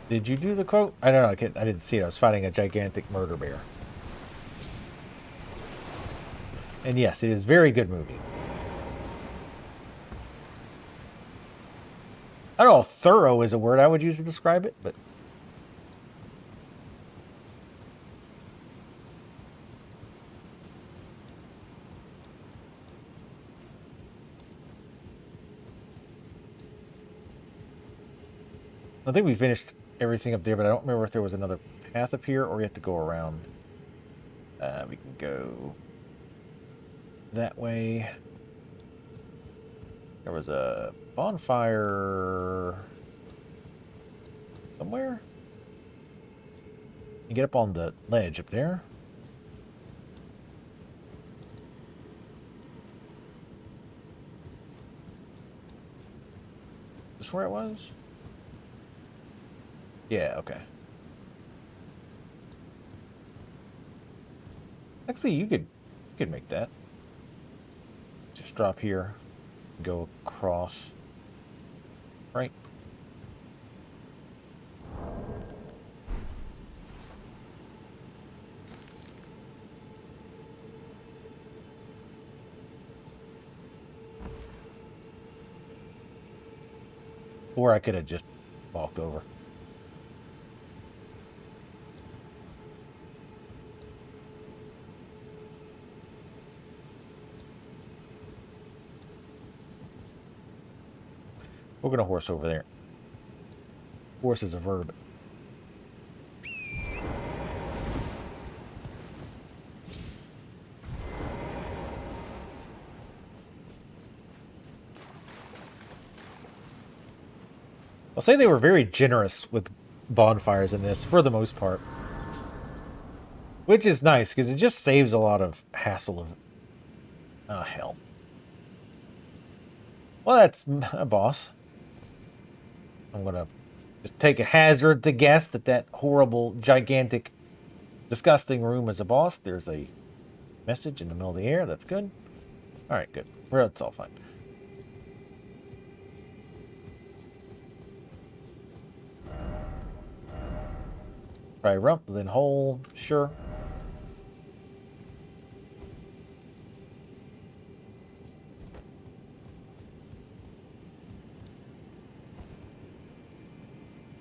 A: Did you do the quote? I don't know. I didn't see it. I was fighting a gigantic murder bear. And yes, it is a very good movie. I don't know if thorough is a word I would use to describe it, but... I think we finished everything up there, but I don't remember if there was another path up here or we have to go around. We can go that way. There was a bonfire somewhere. You get up on the ledge up there. Is this where it was? Yeah, okay. Actually, you could make that. Just drop here, go across. Right. Or I could have just walked over. We're gonna horse over there. Horse is a verb. I'll say they were very generous with bonfires in this, for the most part. Which is nice, because it just saves a lot of hassle of... Oh, hell. Well, that's a boss. I'm gonna Just take a hazard to guess that that horrible, gigantic, disgusting room is a boss. There's a message in the middle of the air. That's good. All right, good. Well, it's all fine. Try rump, then hole. Sure.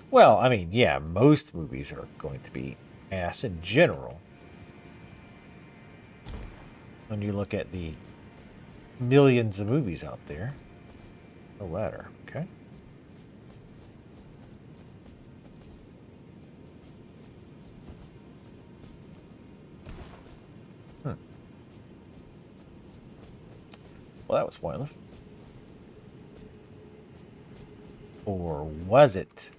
A: Well, I mean, yeah, most movies are going to be ass in general. When you look at the millions of movies out there. A ladder, okay. Well, that was pointless. Or was it?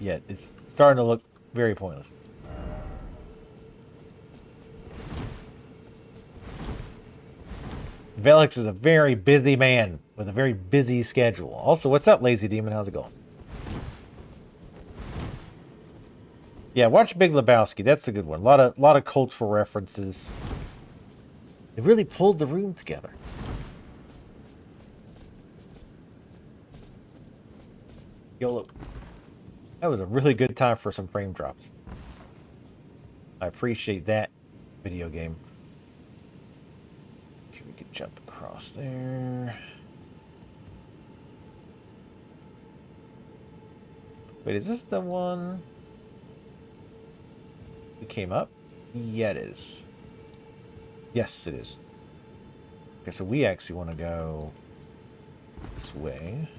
A: Yeah, it's starting to look very pointless. Velix is a very busy man with a very busy schedule. Also, what's up, Lazy Demon? How's it going? Yeah, watch Big Lebowski. That's a good one. A lot of cultural references. It really pulled the room together. Yo, look. That was a really good time for some frame drops. I appreciate that, video game. Okay, we can jump across there. Wait, is this the one we came up? Yeah, it is. Yes, it is. Okay, so we actually want to go this way.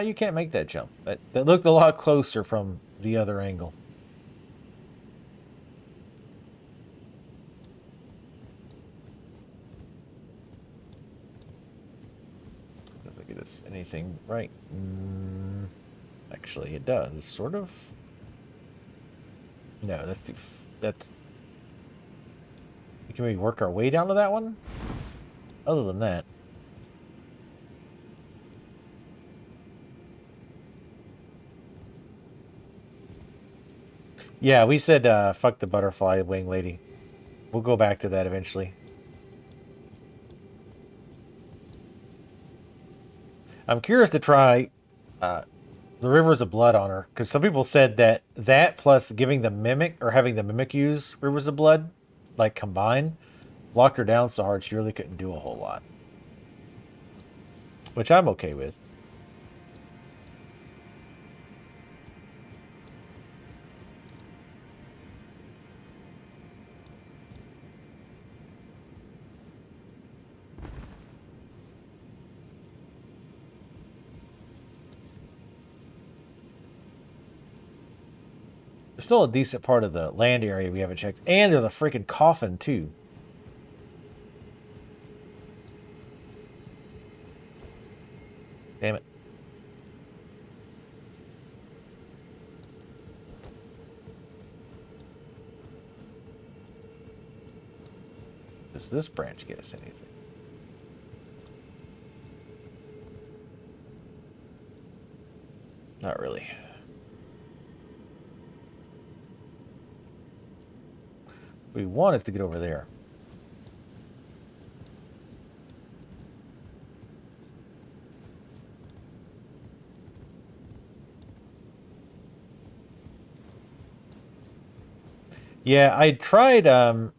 A: You can't make that jump. That looked a lot closer from the other angle. Doesn't get us anything right. Actually, it does, sort of. No, that's. Can we work our way down to that one? Other than that. Yeah, we said fuck the butterfly wing lady. We'll go back to that eventually. I'm curious to try the Rivers of Blood on her, because some people said that plus giving the Mimic, or having the Mimic use Rivers of Blood, like combined, locked her down so hard she really couldn't do a whole lot. Which I'm okay with. There's still a decent part of the land area we haven't checked. And there's a freaking coffin, too. Damn it. Does this branch get us anything? Not really. What we want is to get over there. Yeah, I tried, I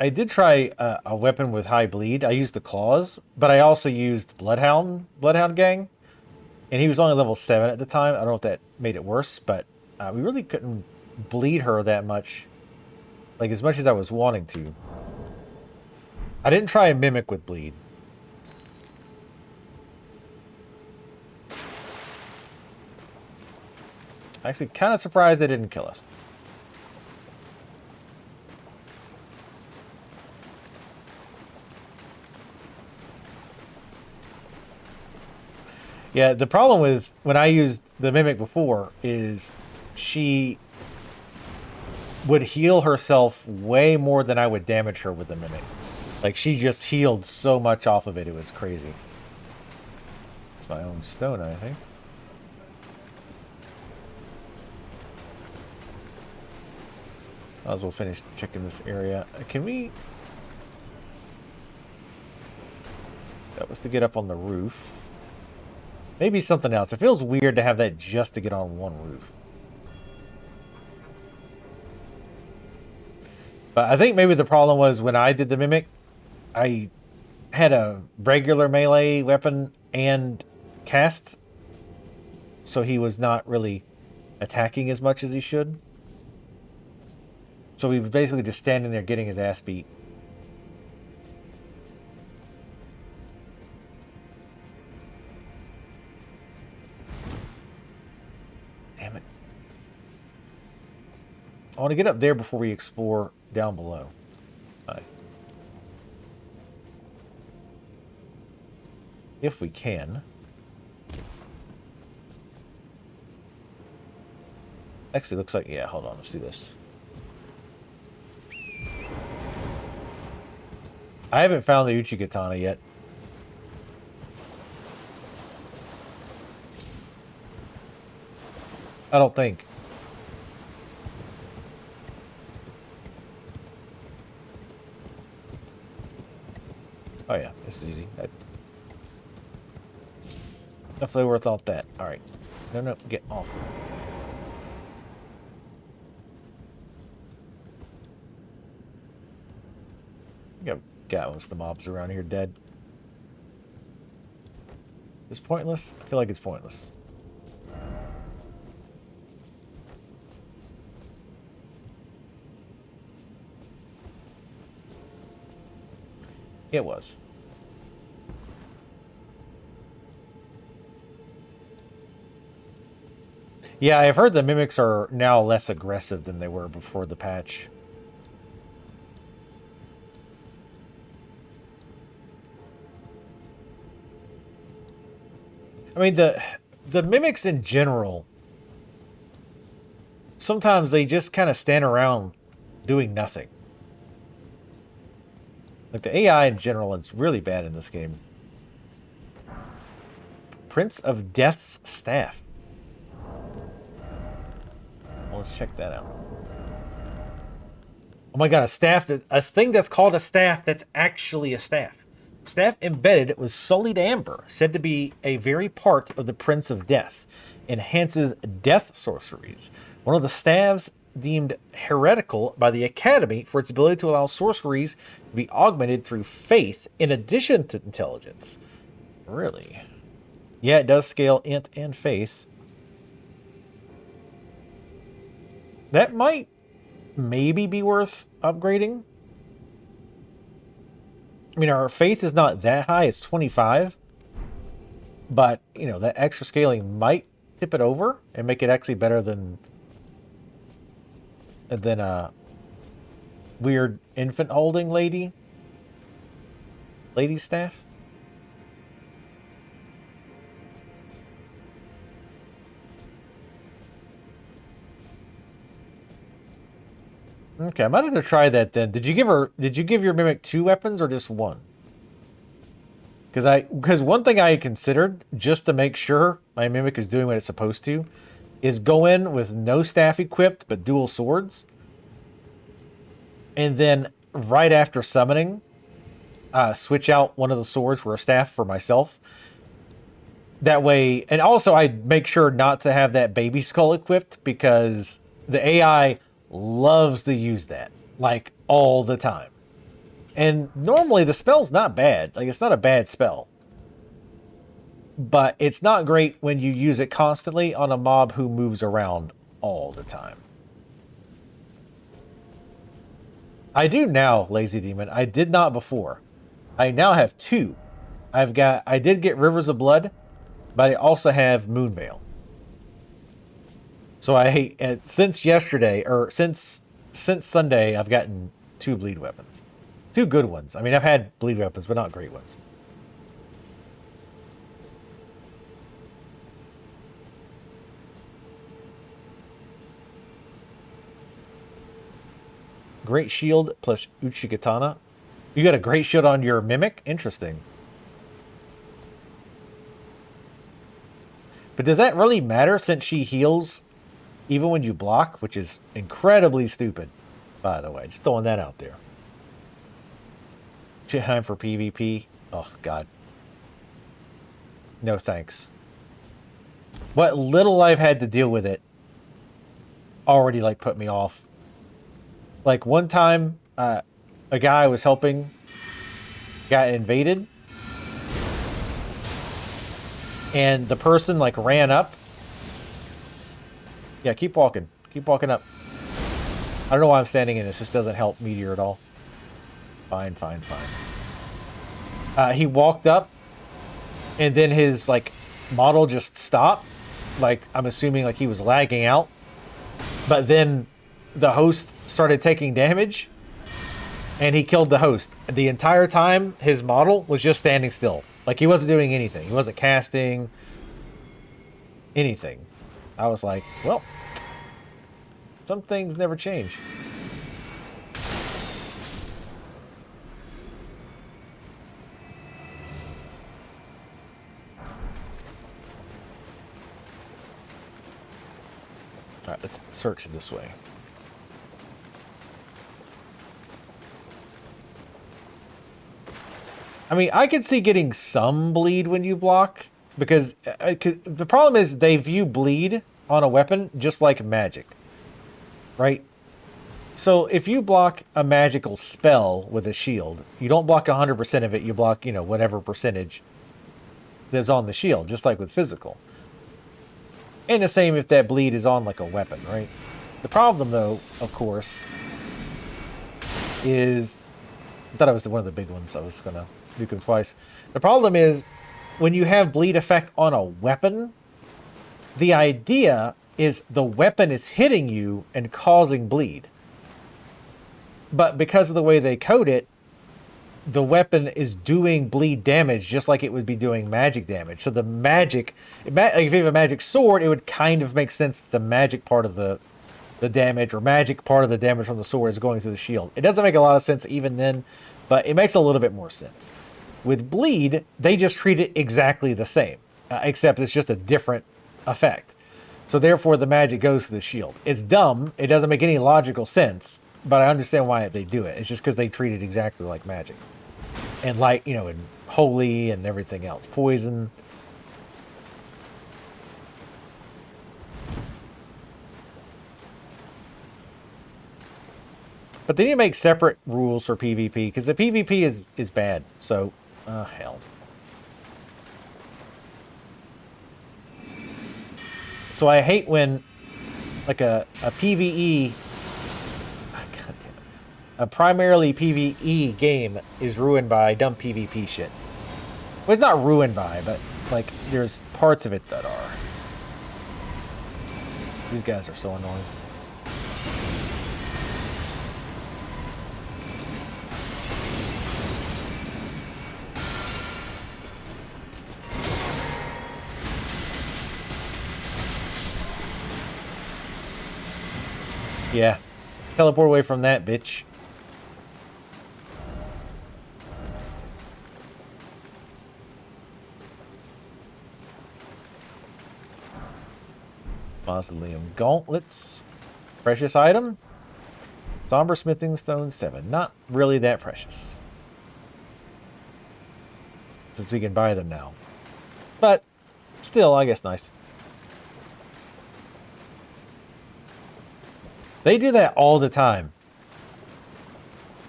A: did try a weapon with high bleed. I used the claws, but I also used Bloodhound Gang, and he was only level 7 at the time. I don't know if that made it worse, but we really couldn't bleed her that much, like as much as I was wanting to. I didn't try a Mimic with bleed. Actually, kind of surprised they didn't kill us. Yeah, the problem with when I used the Mimic before is she would heal herself way more than I would damage her with the Mimic. Like, she just healed so much off of it, it was crazy. It's my own stone, I think. Might as well finish checking this area. Can we... That was to get up on the roof. Maybe something else. It feels weird to have that just to get on one roof. But I think maybe the problem was when I did the Mimic, I had a regular melee weapon and cast, so he was not really attacking as much as he should. So he was basically just standing there getting his ass beat. Damn it. I want to get up there before we explore down below. If we can. Actually, looks like... Yeah, hold on. Let's do this. I haven't found the Uchigatana yet. I don't think. Oh yeah, this is easy. Definitely worth all that. Alright. No, get off. I think I've got most of the mobs around here dead. Is this pointless? I feel like it's pointless. It was. Yeah, I've heard the mimics are now less aggressive than they were before the patch. I mean, the mimics in general, sometimes they just kind of stand around doing nothing. Like, the AI in general is really bad in this game. Prince of Death's Staff. Well, let's check that out. Oh my god, a thing that's called a staff that's actually a staff. Staff embedded with sullied amber, said to be a very part of the Prince of Death. Enhances death sorceries. One of the staves deemed heretical by the Academy for its ability to allow sorceries to be augmented through faith in addition to intelligence. Really? Yeah, it does scale int and faith. That might maybe be worth upgrading. I mean, our faith is not that high. It's 25. But, you know, that extra scaling might tip it over and make it actually better than a weird infant holding lady staff. Okay, I might have to try that then. Did you give your mimic 2 weapons or just 1? Because one thing I considered, just to make sure my mimic is doing what it's supposed to, is go in with no staff equipped but dual swords. And then right after summoning, switch out one of the swords for a staff for myself. That way, and also I'd make sure not to have that baby skull equipped because the AI loves to use that, like, all the time. And normally the spell's not bad. Like, it's not a bad spell. But it's not great when you use it constantly on a mob who moves around all the time. I do now, Lazy Demon. I did not before. I now have 2. I did get Rivers of Blood, but I also have Moonveil. So since yesterday, or since Sunday, I've gotten 2 bleed weapons. 2 good ones. I mean, I've had bleed weapons, but not great ones. Great shield plus Uchigatana. You got a great shield on your mimic? Interesting. But does that really matter since she heals even when you block? Which is incredibly stupid, by the way. Just throwing that out there. Time for PvP. Oh, God. No thanks. What little I've had to deal with it already, like, put me off. Like, one time, a guy I was helping got invaded. And the person, like, ran up. Yeah, keep walking. Keep walking up. I don't know why I'm standing in this. This doesn't help Meteor at all. Fine, fine, fine. He walked up. And then his, like, model just stopped. Like, I'm assuming, like, he was lagging out. But then the host started taking damage. And he killed the host. The entire time, his model was just standing still. Like, he wasn't doing anything. He wasn't casting anything. I was like, well, some things never change. All right, let's search this way. I mean, I could see getting some bleed when you block, because the problem is they view bleed on a weapon just like magic, right? So if you block a magical spell with a shield, you don't block 100% of it, you block, whatever percentage that's on the shield, just like with physical. And the same if that bleed is on, like, a weapon, right? The problem, though, of course, is... I thought it was one of the big ones. I was going to nuke him twice. The problem is, when you have bleed effect on a weapon, the idea is the weapon is hitting you and causing bleed. But because of the way they code it, the weapon is doing bleed damage just like it would be doing magic damage. So the magic, like if you have a magic sword, it would kind of make sense that the magic part of the damage, or magic part of the damage from the sword, is going through the shield. It doesn't make a lot of sense even then, but it makes a little bit more sense. With bleed, they just treat it exactly the same, except it's just a different effect. So therefore, the magic goes through the shield. It's dumb. It doesn't make any logical sense, but I understand why they do it. It's just because they treat it exactly like magic. And like, and holy and everything else. Poison. But they need to make separate rules for PvP, because the PvP is bad. So, hell. So I hate when, like, a PvE... God damn it. A primarily PvE game is ruined by dumb PvP shit. Well, it's not ruined by, but, like, there's parts of it that are. These guys are so annoying. Yeah. Teleport away from that, bitch. Mausoleum gauntlets. Precious item. Somber smithing stone 7. Not really that precious, since we can buy them now. But still, I guess nice. They do that all the time.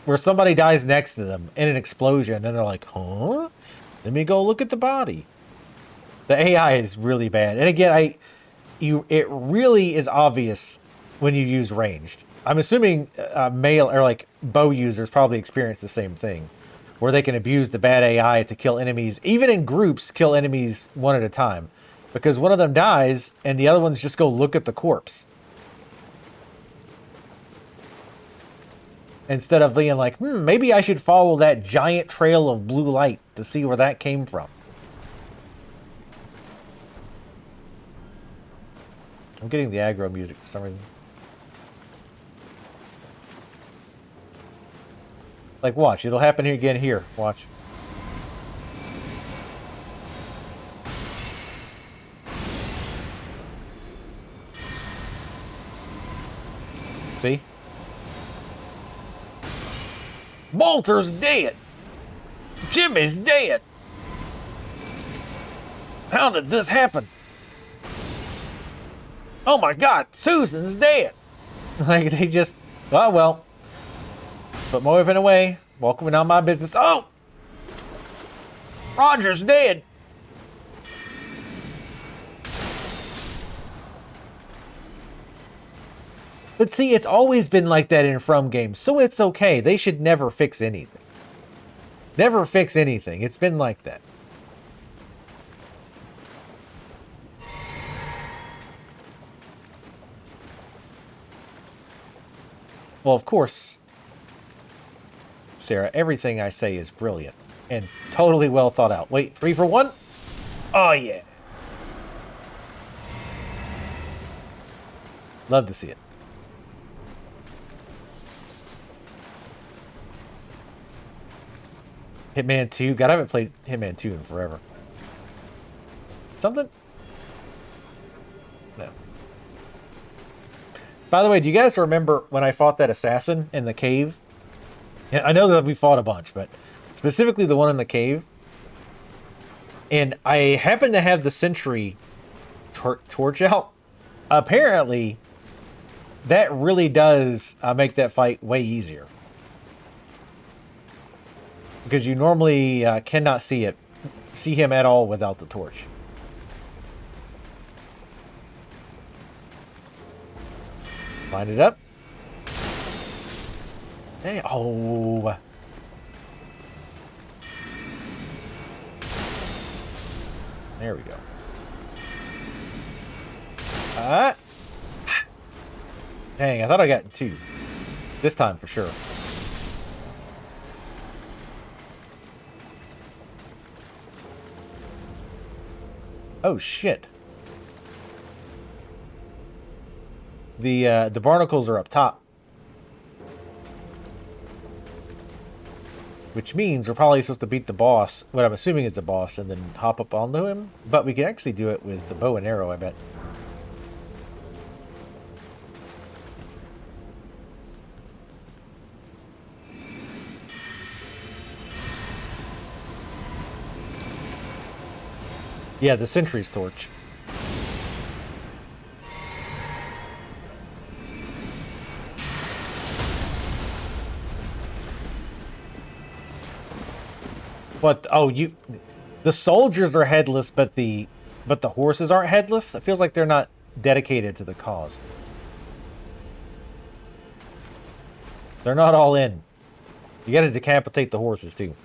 A: Where somebody dies next to them in an explosion, and they're like, huh? Let me go look at the body. The AI is really bad. And again, it really is obvious when you use ranged. I'm assuming male or like bow users probably experience the same thing, where they can abuse the bad AI to kill enemies, even in groups, kill enemies one at a time, because one of them dies and the other ones just go look at the corpse instead of being like, maybe I should follow that giant trail of blue light to see where that came from. I'm getting the aggro music for some reason. Like, watch. It'll happen again here. Watch. See? Walter's dead. Jimmy's dead. How did this happen? Oh my God, Susan's dead. Like, they just, oh well. Put my weapon away. Welcome on my business. Oh! Roger's dead. But see, it's always been like that in From games, so it's okay. They should never fix anything. Never fix anything. It's been like that. Well, of course, Sarah, everything I say is brilliant and totally well thought out. Wait, 3 for 1? Oh, yeah. Love to see it. Hitman 2. God, I haven't played Hitman 2 in forever. Something? No. By the way, do you guys remember when I fought that assassin in the cave? Yeah, I know that we fought a bunch, but specifically the one in the cave. And I happened to have the sentry torch out. Apparently, that really does make that fight way easier. Because you normally cannot see him at all without the torch. Line it up. Hey, oh. There we go. Dang, I thought I got 2. This time for sure. Oh shit. The barnacles are up top. Which means we're probably supposed to beat the boss, what I'm assuming is the boss, and then hop up onto him. But we can actually do it with the bow and arrow, I bet. Yeah, the sentry's torch. What? Oh, the soldiers are headless, but the horses aren't headless. It feels like they're not dedicated to the cause. They're not all in. You got to decapitate the horses too.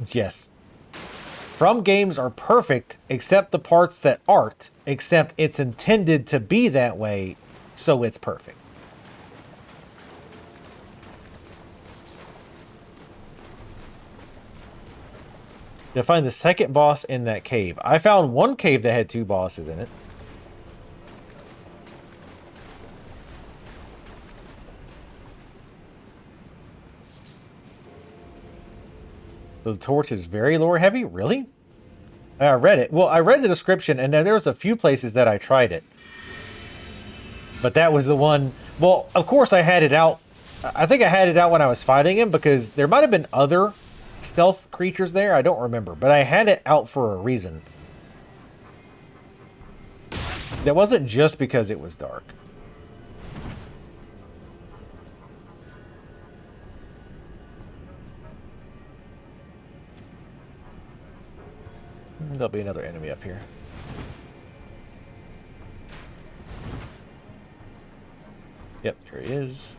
A: Yes. From games are perfect, except the parts that aren't, except it's intended to be that way, so it's perfect. You'll find the second boss in that cave. I found one cave that had 2 bosses in it. The torch is very lore heavy? Really? I read it. Well, I read the description, and there was a few places that I tried it. But that was the one... Well, of course I had it out. I think I had it out when I was fighting him, because there might have been other stealth creatures there. I don't remember. But I had it out for a reason. That wasn't just because it was dark. There'll be another enemy up here. Yep, here he is.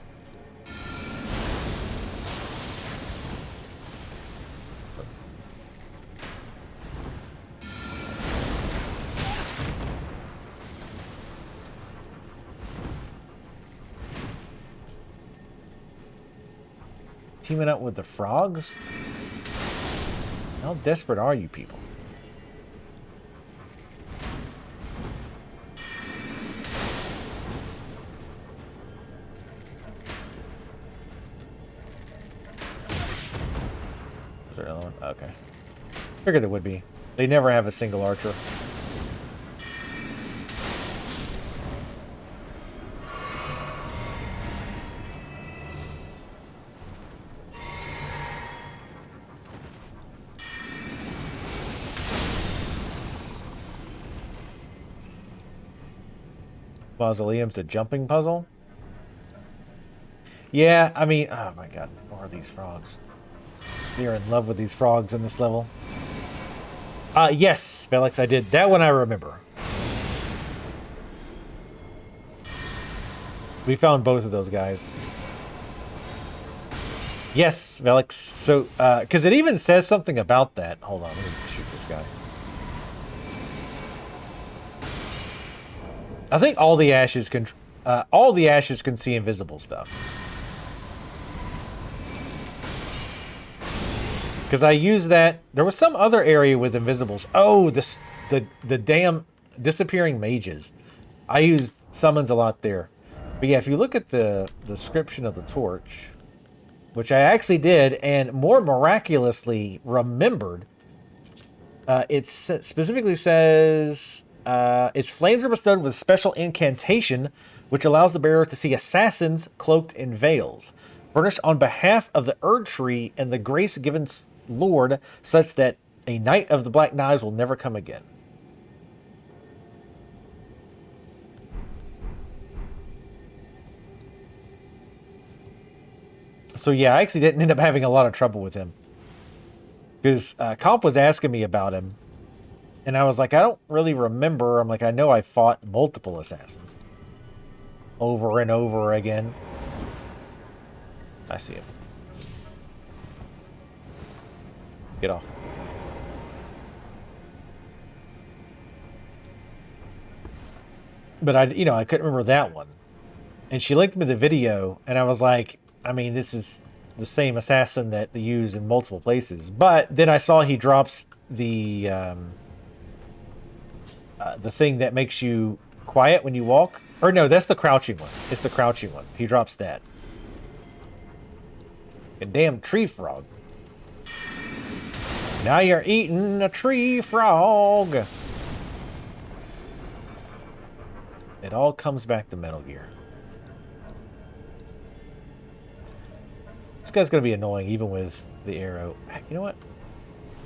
A: Teaming up with the frogs? How desperate are you people? there another one? Okay. Figured it would be. They never have a single archer. Mausoleum's a jumping puzzle? Yeah, I mean, oh my god, what are these frogs? You're in love with these frogs in this level. Yes, Felix, I did. That one I remember. We found both of those guys. Yes, Felix. So, because it even says something about that. Hold on, let me shoot this guy. I think all the ashes can see invisible stuff. Because I used that. There was some other area with invisibles. Oh, the damn disappearing mages. I used summons a lot there. But yeah, if you look at the description of the torch, which I actually did, and more miraculously remembered, it specifically says its flames are bestowed with special incantation, which allows the bearer to see assassins cloaked in veils, furnished on behalf of the Erd Tree and the grace given Lord, such that a Knight of the Black Knives will never come again. So yeah, I actually didn't end up having a lot of trouble with him. Because Comp was asking me about him. And I was like, I don't really remember. I'm like, I know I fought multiple assassins. Over and over again. I see him. Get off. But I couldn't remember that one. And she linked me the video, and I was like, I mean, this is the same assassin that they use in multiple places. But then I saw he drops the thing that makes you quiet when you walk. Or no, that's the crouching one. It's the crouching one. He drops that. A damn tree frog. Now you're eating a tree frog. It all comes back to Metal Gear. This guy's going to be annoying even with the arrow. You know what?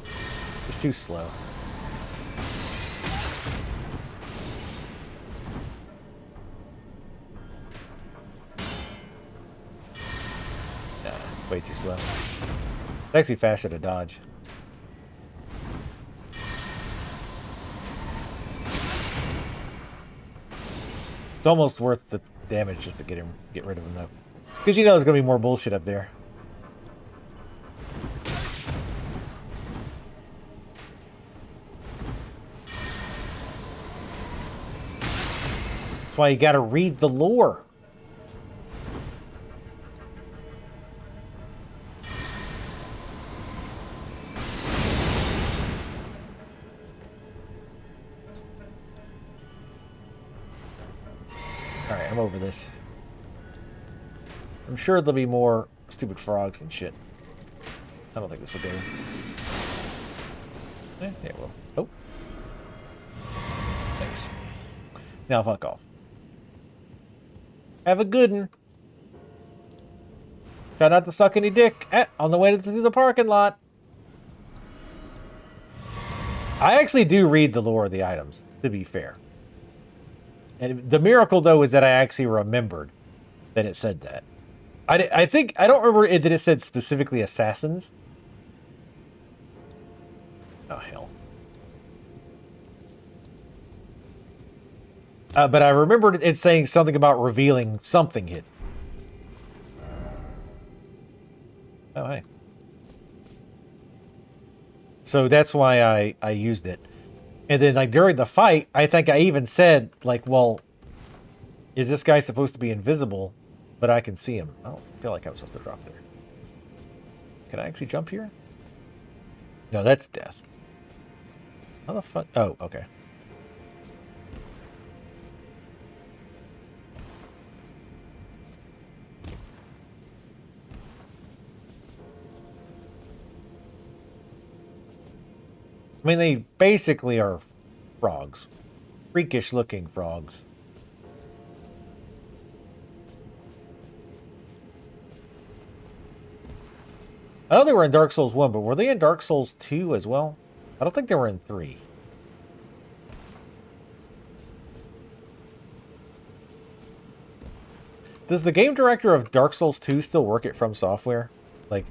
A: It's too slow. Nah, way too slow. It's actually faster to dodge. It's almost worth the damage just to get rid of him, though. Because you know there's going to be more bullshit up there. That's why you got to read the lore. Alright, I'm over this. I'm sure there'll be more stupid frogs and shit. I don't think this will do. Yeah, it will. Oh. Thanks. Now fuck off. Have a good one. Try not to suck any dick on the way to the parking lot. I actually do read the lore of the items, to be fair. And the miracle, though, is that I actually remembered that it said that. I think, I don't remember that it said specifically assassins. Oh, hell. But I remembered it saying something about revealing something hidden. Oh, hey. So that's why I used it. And then, like, during the fight, I think I even said, like, well, is this guy supposed to be invisible, but I can see him? I don't feel like I was supposed to drop there. Can I actually jump here? No, that's death. How the fuck? Oh, okay. I mean, they basically are frogs. Freakish looking frogs. I know they were in Dark Souls 1, but were they in Dark Souls 2 as well? I don't think they were in 3. Does the game director of Dark Souls 2 still work at From Software? Like,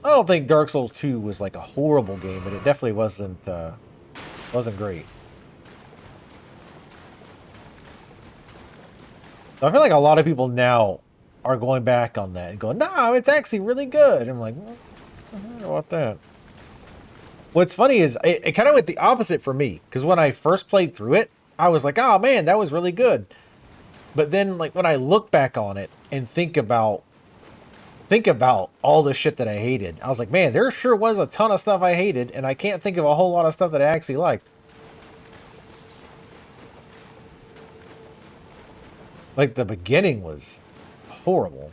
A: I don't think Dark Souls 2 was like a horrible game, but it definitely wasn't great. So I feel like a lot of people now are going back on that and going, no, it's actually really good. I'm like, well, I don't know about that. What's funny is it kind of went the opposite for me, because when I first played through it, I was like, oh man, that was really good. But then, like, when I look back on it and think about all the shit that I hated, I was like, man, there sure was a ton of stuff I hated, and I can't think of a whole lot of stuff that I actually liked. Like, the beginning was horrible.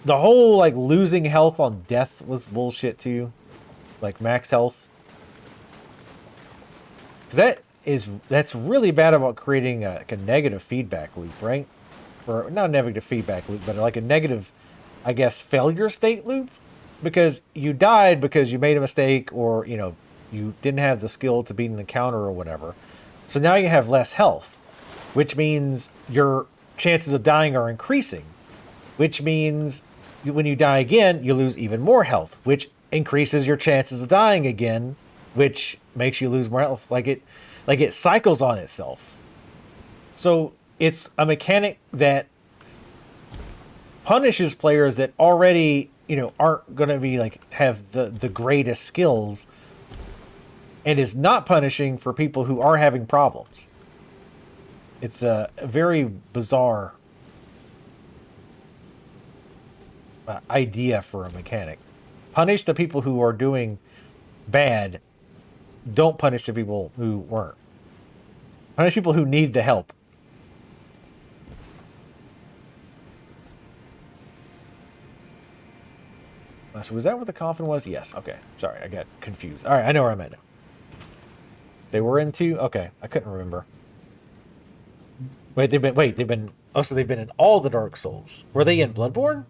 A: The whole, like, losing health on death was bullshit, too. Like, max health. That's really bad about creating a negative feedback loop, right? Or, not a negative feedback loop, but like a negative, I guess, failure state loop. Because you died because you made a mistake, or, you know, you didn't have the skill to beat an encounter or whatever. So now you have less health, which means your chances of dying are increasing, which means when you die again, you lose even more health, which increases your chances of dying again, which makes you lose more health. Like it cycles on itself. So it's a mechanic that punishes players that already, you know, aren't going to be like have the greatest skills, and is not punishing for people who are having problems. It's a very bizarre idea for a mechanic. Punish the people who are doing bad. Don't punish the people who weren't. Punish people who need the help. So was that where the coffin was? Yes. Okay. Sorry, I got confused. All right, I know where I'm at now. They were in 2? Okay, I couldn't remember. They've been oh, so they've been in all the Dark Souls. Were they in Bloodborne?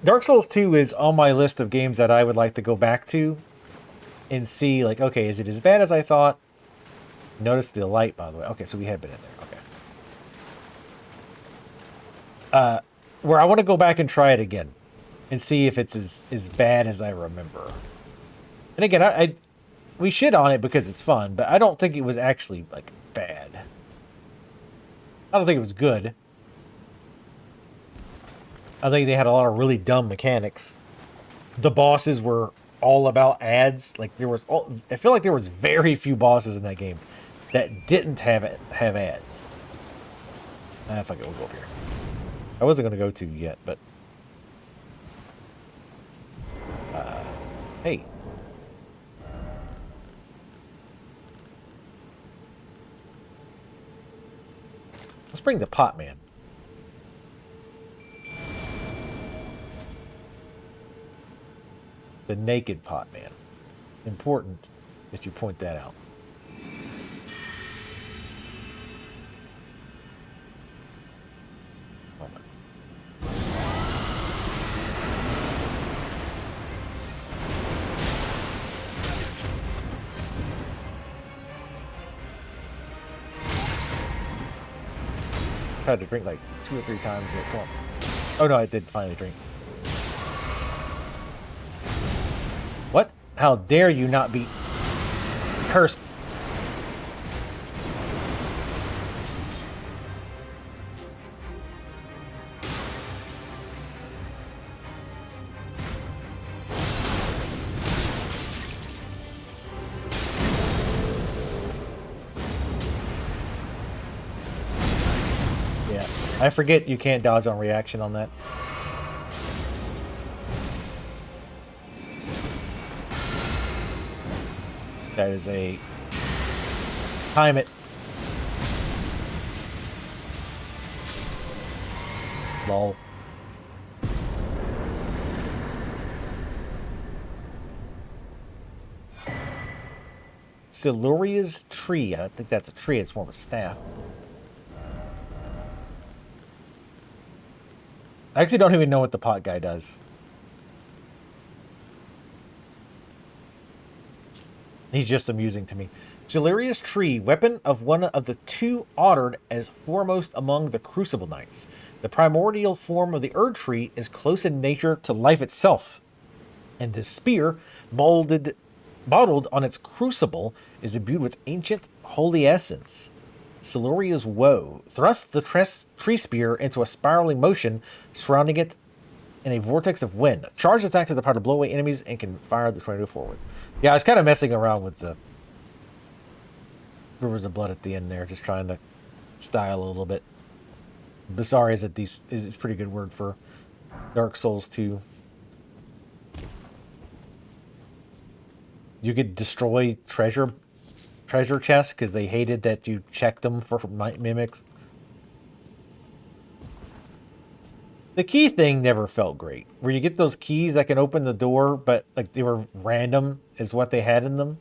A: Dark Souls 2 is on my list of games that I would like to go back to and see, like, okay, is it as bad as I thought? Notice the light, by the way. Okay, so we had been in there. Okay. Where I want to go back and try it again and see if it's as bad as I remember. And again, we shit on it because it's fun, but I don't think it was actually, like, bad. I don't think it was good. I think they had a lot of really dumb mechanics. The bosses were all about ads. Like, I feel like there was very few bosses in that game that didn't have ads. Fuck it, we'll go up here. I wasn't going to go to yet, but... hey. Let's bring the pot man. The naked pot man. Important that you point that out. Tried to drink like 2 or 3 times. Come on. Oh no, I did finally drink. What? How dare you not be cursed? I forget you can't dodge on reaction on that. That is a... time it. Lol. Siluria's tree. I don't think that's a tree. It's more of a staff. I actually don't even know what the pot guy does. He's just amusing to me. Siluria's tree, weapon of one of the two honored as foremost among the Crucible Knights. The primordial form of the Erd tree is close in nature to life itself, and this spear, bottled on its crucible, is imbued with ancient holy essence. Siluria's woe thrusts the tree spear into a spiraling motion, surrounding it in a vortex of wind. Charged attacks are the power to blow away enemies and can fire the tornado forward. Yeah, I was kind of messing around with the Rivers of Blood at the end there, just trying to style a little bit. Emissary is a pretty good word for Dark Souls 2. You could destroy treasure chests because they hated that you checked them for mimics. The key thing never felt great. Where you get those keys that can open the door, but like they were random is what they had in them.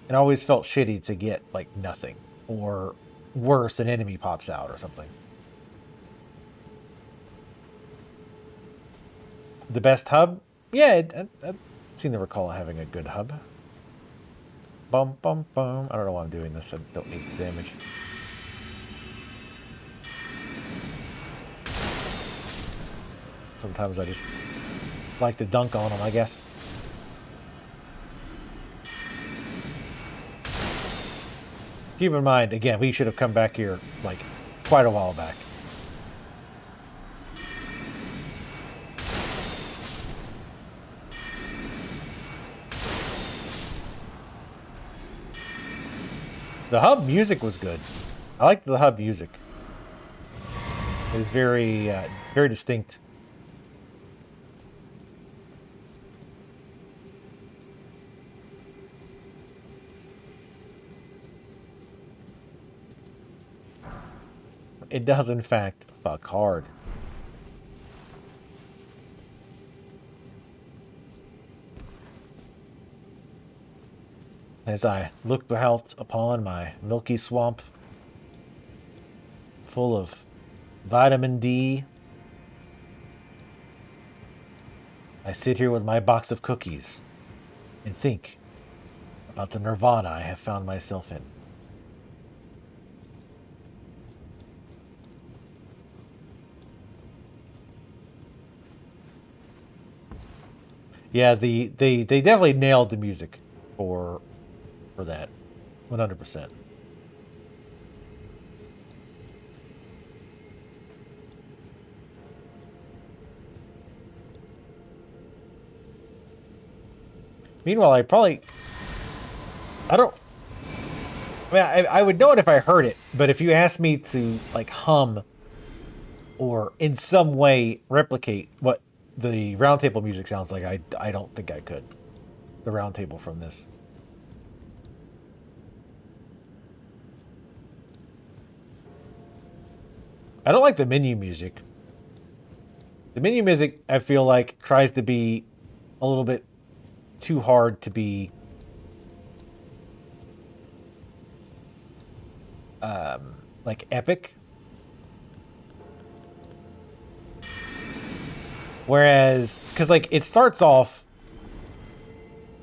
A: It always felt shitty to get like nothing, or worse, an enemy pops out or something. The best hub? Yeah, I seem to recall having a good hub. Bum, bum, bum. I don't know why I'm doing this. I don't need the damage. Sometimes I just like to dunk on them, I guess. Keep in mind, again, we should have come back here, like, quite a while back. The hub music was good. I liked the hub music. It was very, very distinct. It does, in fact, fuck hard. As I look out upon my milky swamp, full of vitamin D, I sit here with my box of cookies and think about the nirvana I have found myself in. Yeah, they definitely nailed the music for that, 100%. Meanwhile, I would know it if I heard it, but if you asked me to like hum or in some way replicate what the roundtable music sounds like, I don't think I could. The roundtable from this. I don't like the menu music. The menu music, I feel like, tries to be a little bit too hard to be like epic. Whereas, because like it starts off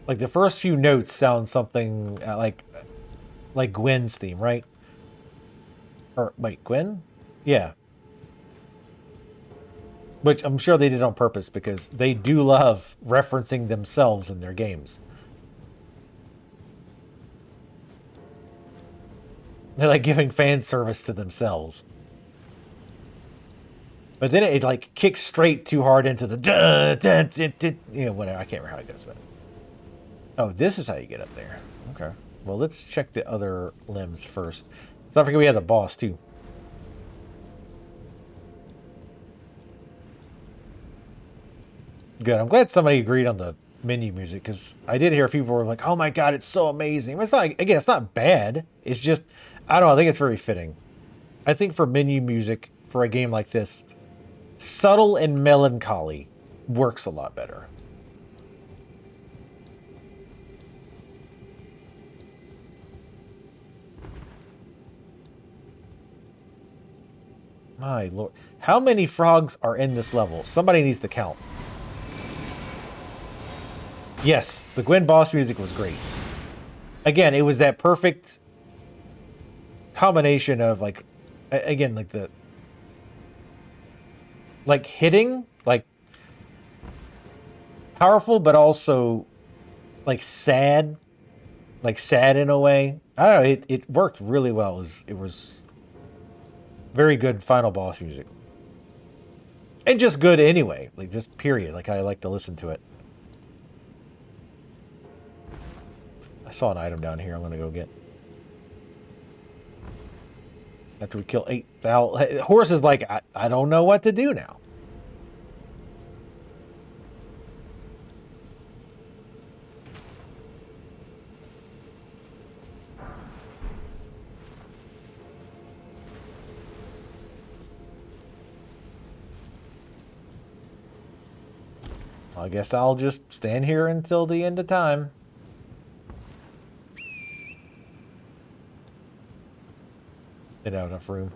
A: like the first few notes sound something like Gwen's theme, right? Or wait, Gwen? Yeah. Which I'm sure they did on purpose because they do love referencing themselves in their games. They're like giving fan service to themselves. But then it like kicks straight too hard into the whatever. I can't remember how it goes, but oh, this is how you get up there. Okay. Well, let's check the other limbs first. Let's not forget we have the boss too. Good. I'm glad somebody agreed on the menu music because I did hear people were like, "Oh my god, it's so amazing." It's not. Again, it's not bad. It's just I don't know. I think it's very fitting. I think for menu music for a game like this, subtle and melancholy works a lot better. My lord. How many frogs are in this level? Somebody needs to count. Yes, the Gwen boss music was great. Again, it was that perfect combination of, like, again, like the... like, hitting, like, powerful, but also, like, sad. Like, sad in a way. I don't know, it worked really well. It was very good final boss music. And just good anyway. Like, just period. Like, I like to listen to it. I saw an item down here I'm going to go get. After we kill 8,000... Horse is like, I don't know what to do now. I guess I'll just stand here until the end of time. Didn't have enough room.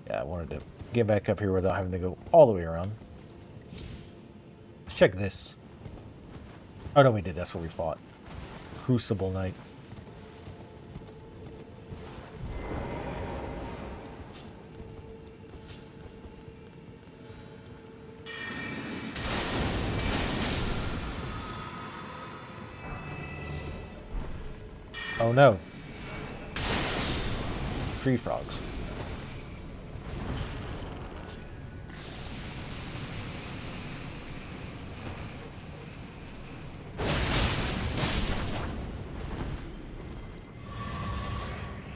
A: Yeah, I wanted to get back up here without having to go all the way around. Let's check this. Oh, no, we did. That's what we fought. Crucible Knight. Oh no. Tree frogs.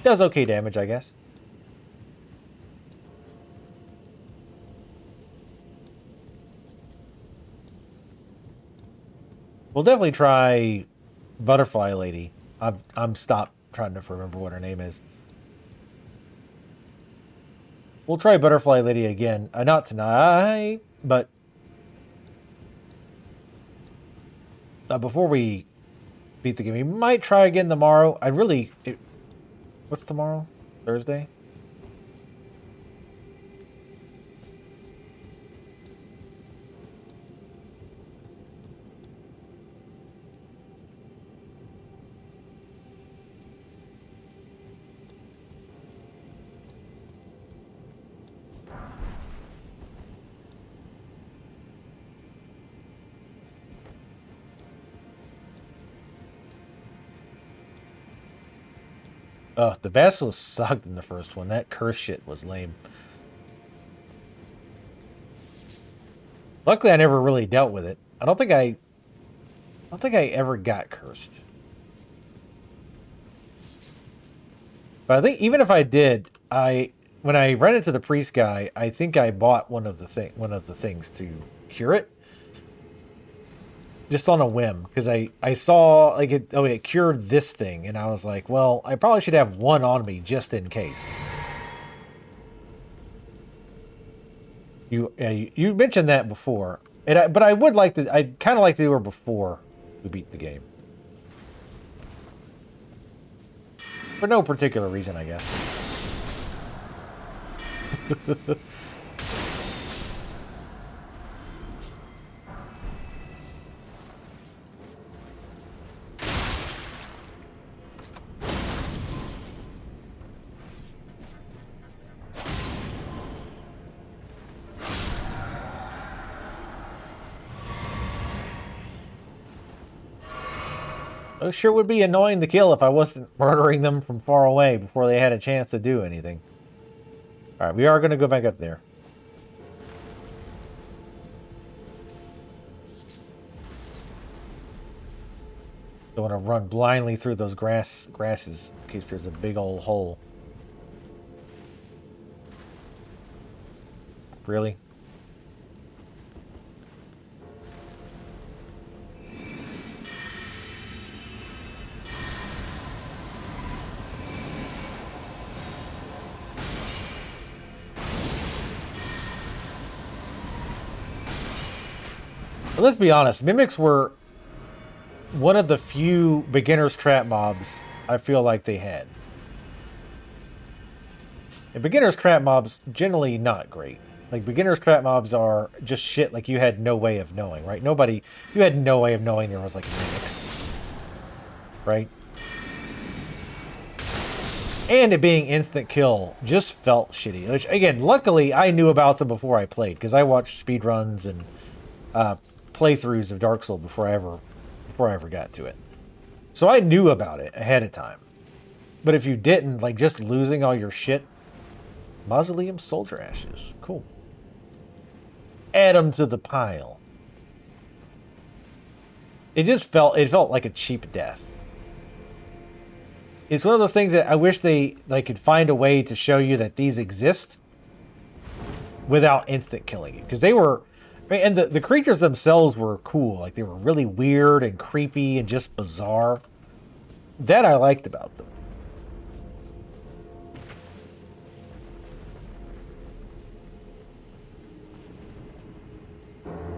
A: Does okay damage, I guess. We'll definitely try Butterfly Lady. I'm stopped trying to remember what her name is. We'll try Butterfly Lady again. Not tonight, but before we beat the game, we might try again tomorrow. What's tomorrow? Thursday? Oh, the Basilisk sucked in the first one. That curse shit was lame. Luckily, I never really dealt with it. I don't think I ever got cursed. But I think even if I did, when I ran into the priest guy, I think I bought one of the things to cure it. Just on a whim, because I saw like it cured this thing, and I was like, well, I probably should have one on me just in case. You mentioned that before, but I would like to. I'd kind of like to do her before we beat the game, for no particular reason, I guess. It sure would be annoying to kill if I wasn't murdering them from far away before they had a chance to do anything. Alright, we are going to go back up there. Don't want to run blindly through those grasses in case there's a big old hole. Really? But let's be honest, mimics were one of the few beginner's trap mobs I feel like they had. And beginner's trap mobs generally not great. Like beginner's trap mobs are just shit like you had no way of knowing, right? You had no way of knowing there was like mimics, right? And it being instant kill just felt shitty. Which again, luckily I knew about them before I played because I watched speedruns and playthroughs of Dark Souls before I ever got to it. So I knew about it ahead of time. But if you didn't, like just losing all your shit, Mausoleum Soldier Ashes, cool. Add them to the pile. It felt like a cheap death. It's one of those things that I wish they could find a way to show you that these exist without instant killing you. Because they were, and the creatures themselves were cool. Like they were really weird and creepy and just bizarre. That I liked about them.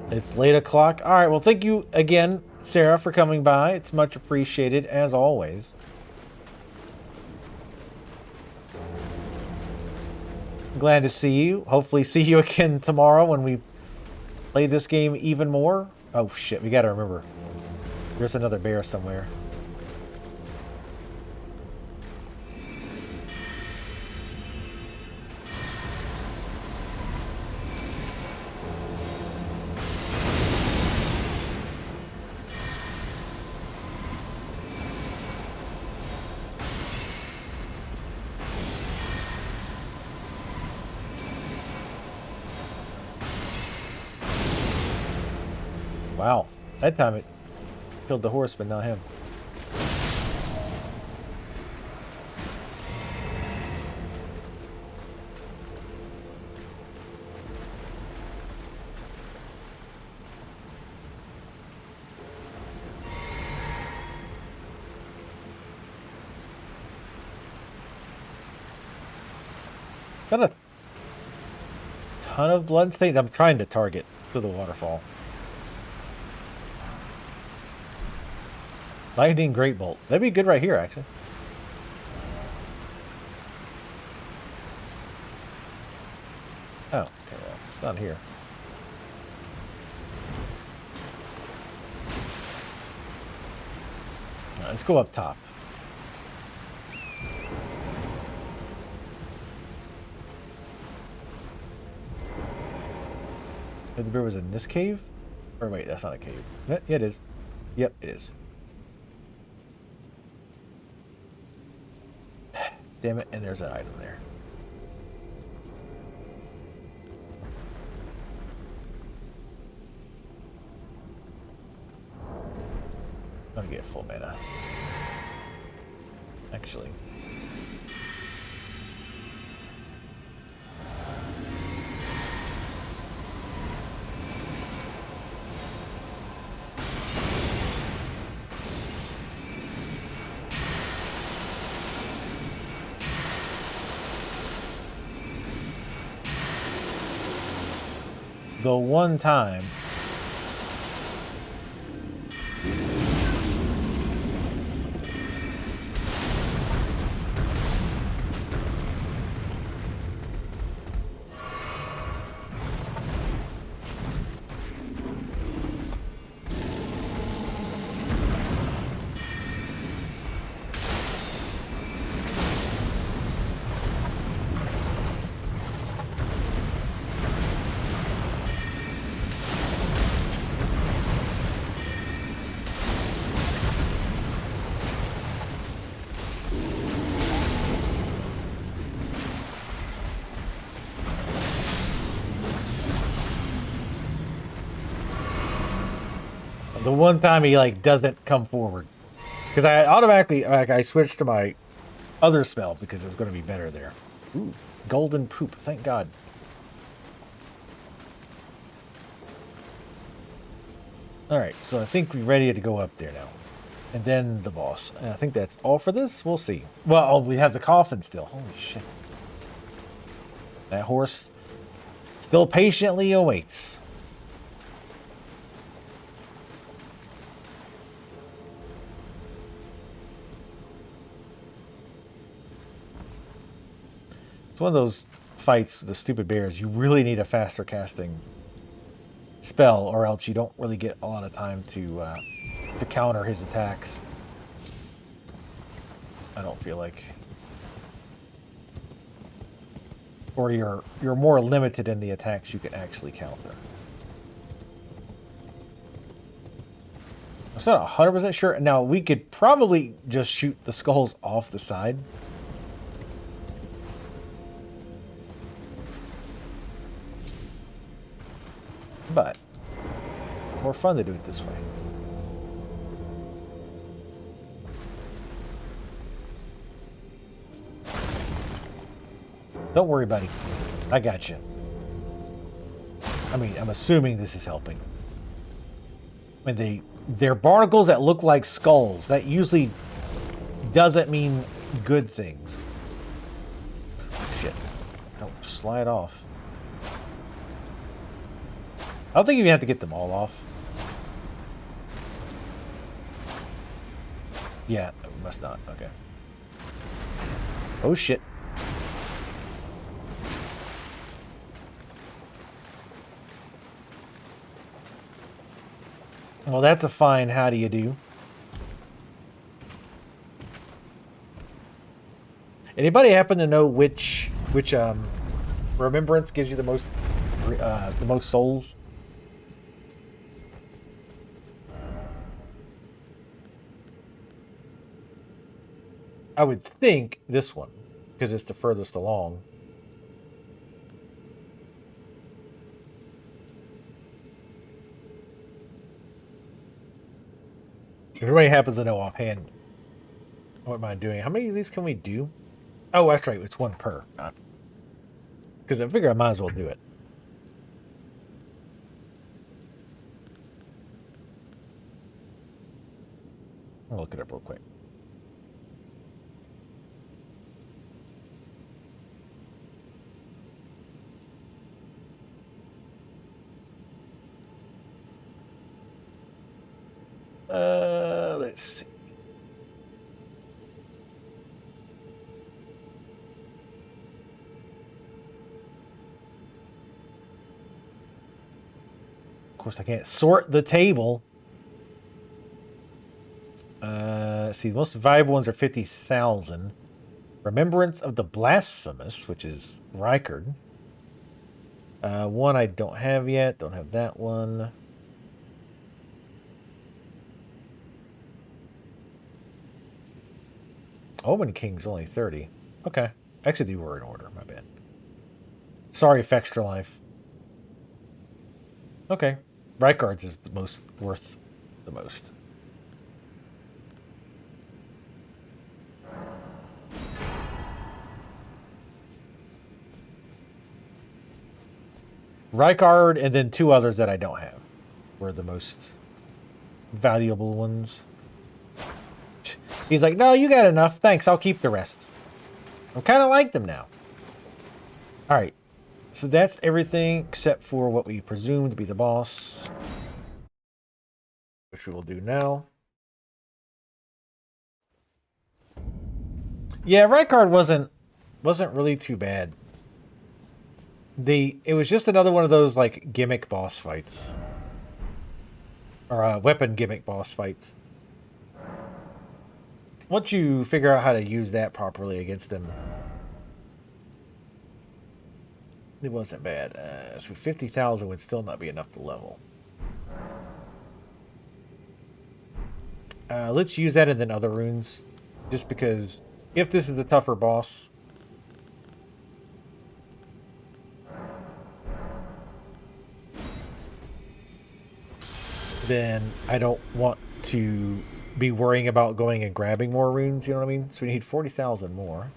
A: It's late o'clock. All right, well, thank you again, Sarah, for coming by. It's much appreciated, as always. Glad to see you. Hopefully see you again tomorrow when we play this game even more. Oh, shit, we gotta remember. There's another bear somewhere. Wow, that time it killed the horse, but not him. Got a ton of blood stains. I'm trying to target to the waterfall. Lightning Great Bolt. That'd be good right here, actually. Oh, okay, well, it's not here. All right, let's go up top. The bear was in this cave? Or wait, that's not a cave. Yeah, it is. Yep, it is. Damn it, and there's an item there. I'm gonna get full mana. Actually. The one time he like doesn't come forward, because I automatically I switched to my other spell because it was going to be better there. Ooh, golden poop! Thank God. All right, so I think we're ready to go up there now, and then the boss. And I think that's all for this. We'll see. Well, oh, we have the coffin still. Holy shit! That horse still patiently awaits. one of those fights, the stupid bears, you really need a faster casting spell, or else you don't really get a lot of time to counter his attacks. I don't feel like. Or you're more limited in the attacks you can actually counter. I'm not 100% sure. Now, we could probably just shoot the skulls off the side. But more fun to do it this way. Don't worry, buddy. I got you. I mean, I'm assuming this is helping. I mean, they're barnacles that look like skulls. That usually doesn't mean good things. Shit. Don't slide off. I don't think you have to get them all off. Yeah, must not. Okay. Oh, shit. Well, that's a fine how do you do. Anybody happen to know which remembrance gives you the most souls? I would think this one, because it's the furthest along. If anybody happens to know offhand, what am I doing? How many of these can we do? Oh, that's right. It's one per. Because I figure I might as well do it. I'll look it up real quick. Let's see. Of course, I can't sort the table. Let's see, the most valuable ones are 50,000. Remembrance of the Blasphemous, which is Rykard. One I don't have yet. Don't have that one. Omen King's only 30. Okay. Actually, they were in order. My bad. Sorry, Extra Life. Okay. Rykard's is the most worth the most. Rykard and then two others that I don't have were the most valuable ones. He's like, no, you got enough. Thanks, I'll keep the rest. I kind of like them now. All right. So that's everything except for what we presume to be the boss. Which we will do now. Yeah, Rykard wasn't really too bad. It was just another one of those like gimmick boss fights. Or weapon gimmick boss fights. Once you figure out how to use that properly against them, it wasn't bad. So 50,000 would still not be enough to level. Let's use that and then other runes. Just because if this is the tougher boss, then I don't want to be worrying about going and grabbing more runes, you know what I mean? So we need 40,000 more.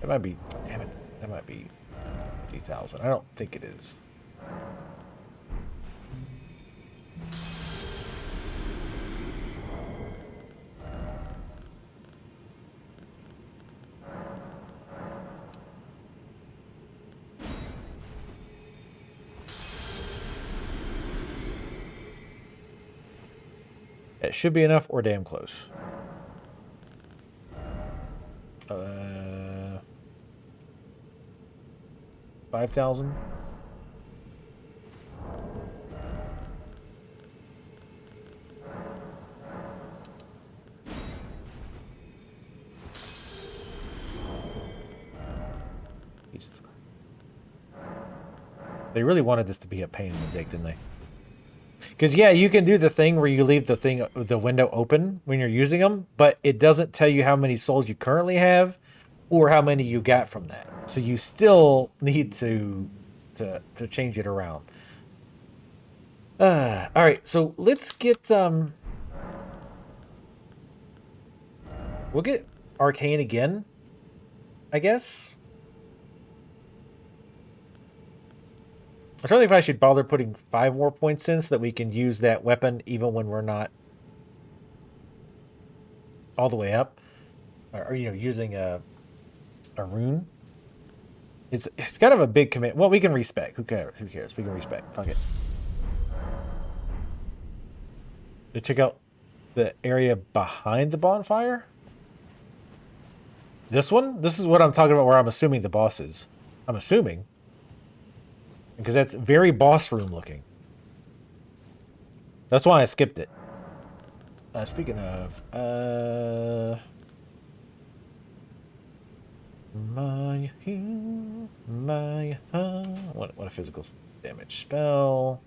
A: That might be, damn it, that might be 50,000. I don't think it is. It should be enough or damn close. 5,000. Jesus. They really wanted this to be a pain in the dick, didn't they? Because yeah, you can do the thing where you leave the window open when you're using them, but it doesn't tell you how many souls you currently have, or how many you got from that. So you still need to change it around. All right, so let's get we'll get arcane again, I guess. I'm trying to think if I should bother putting 5 more points in so that we can use that weapon even when we're not all the way up, or you know, using a rune. It's kind of a big commit. Well, we can respec. Who cares? Who cares? We can respec. Fuck it. To check out the area behind the bonfire. This one? This is what I'm talking about, where I'm assuming the boss is. I'm assuming. Because that's very boss room looking. That's why I skipped it. Speaking of... what a physical damage spell.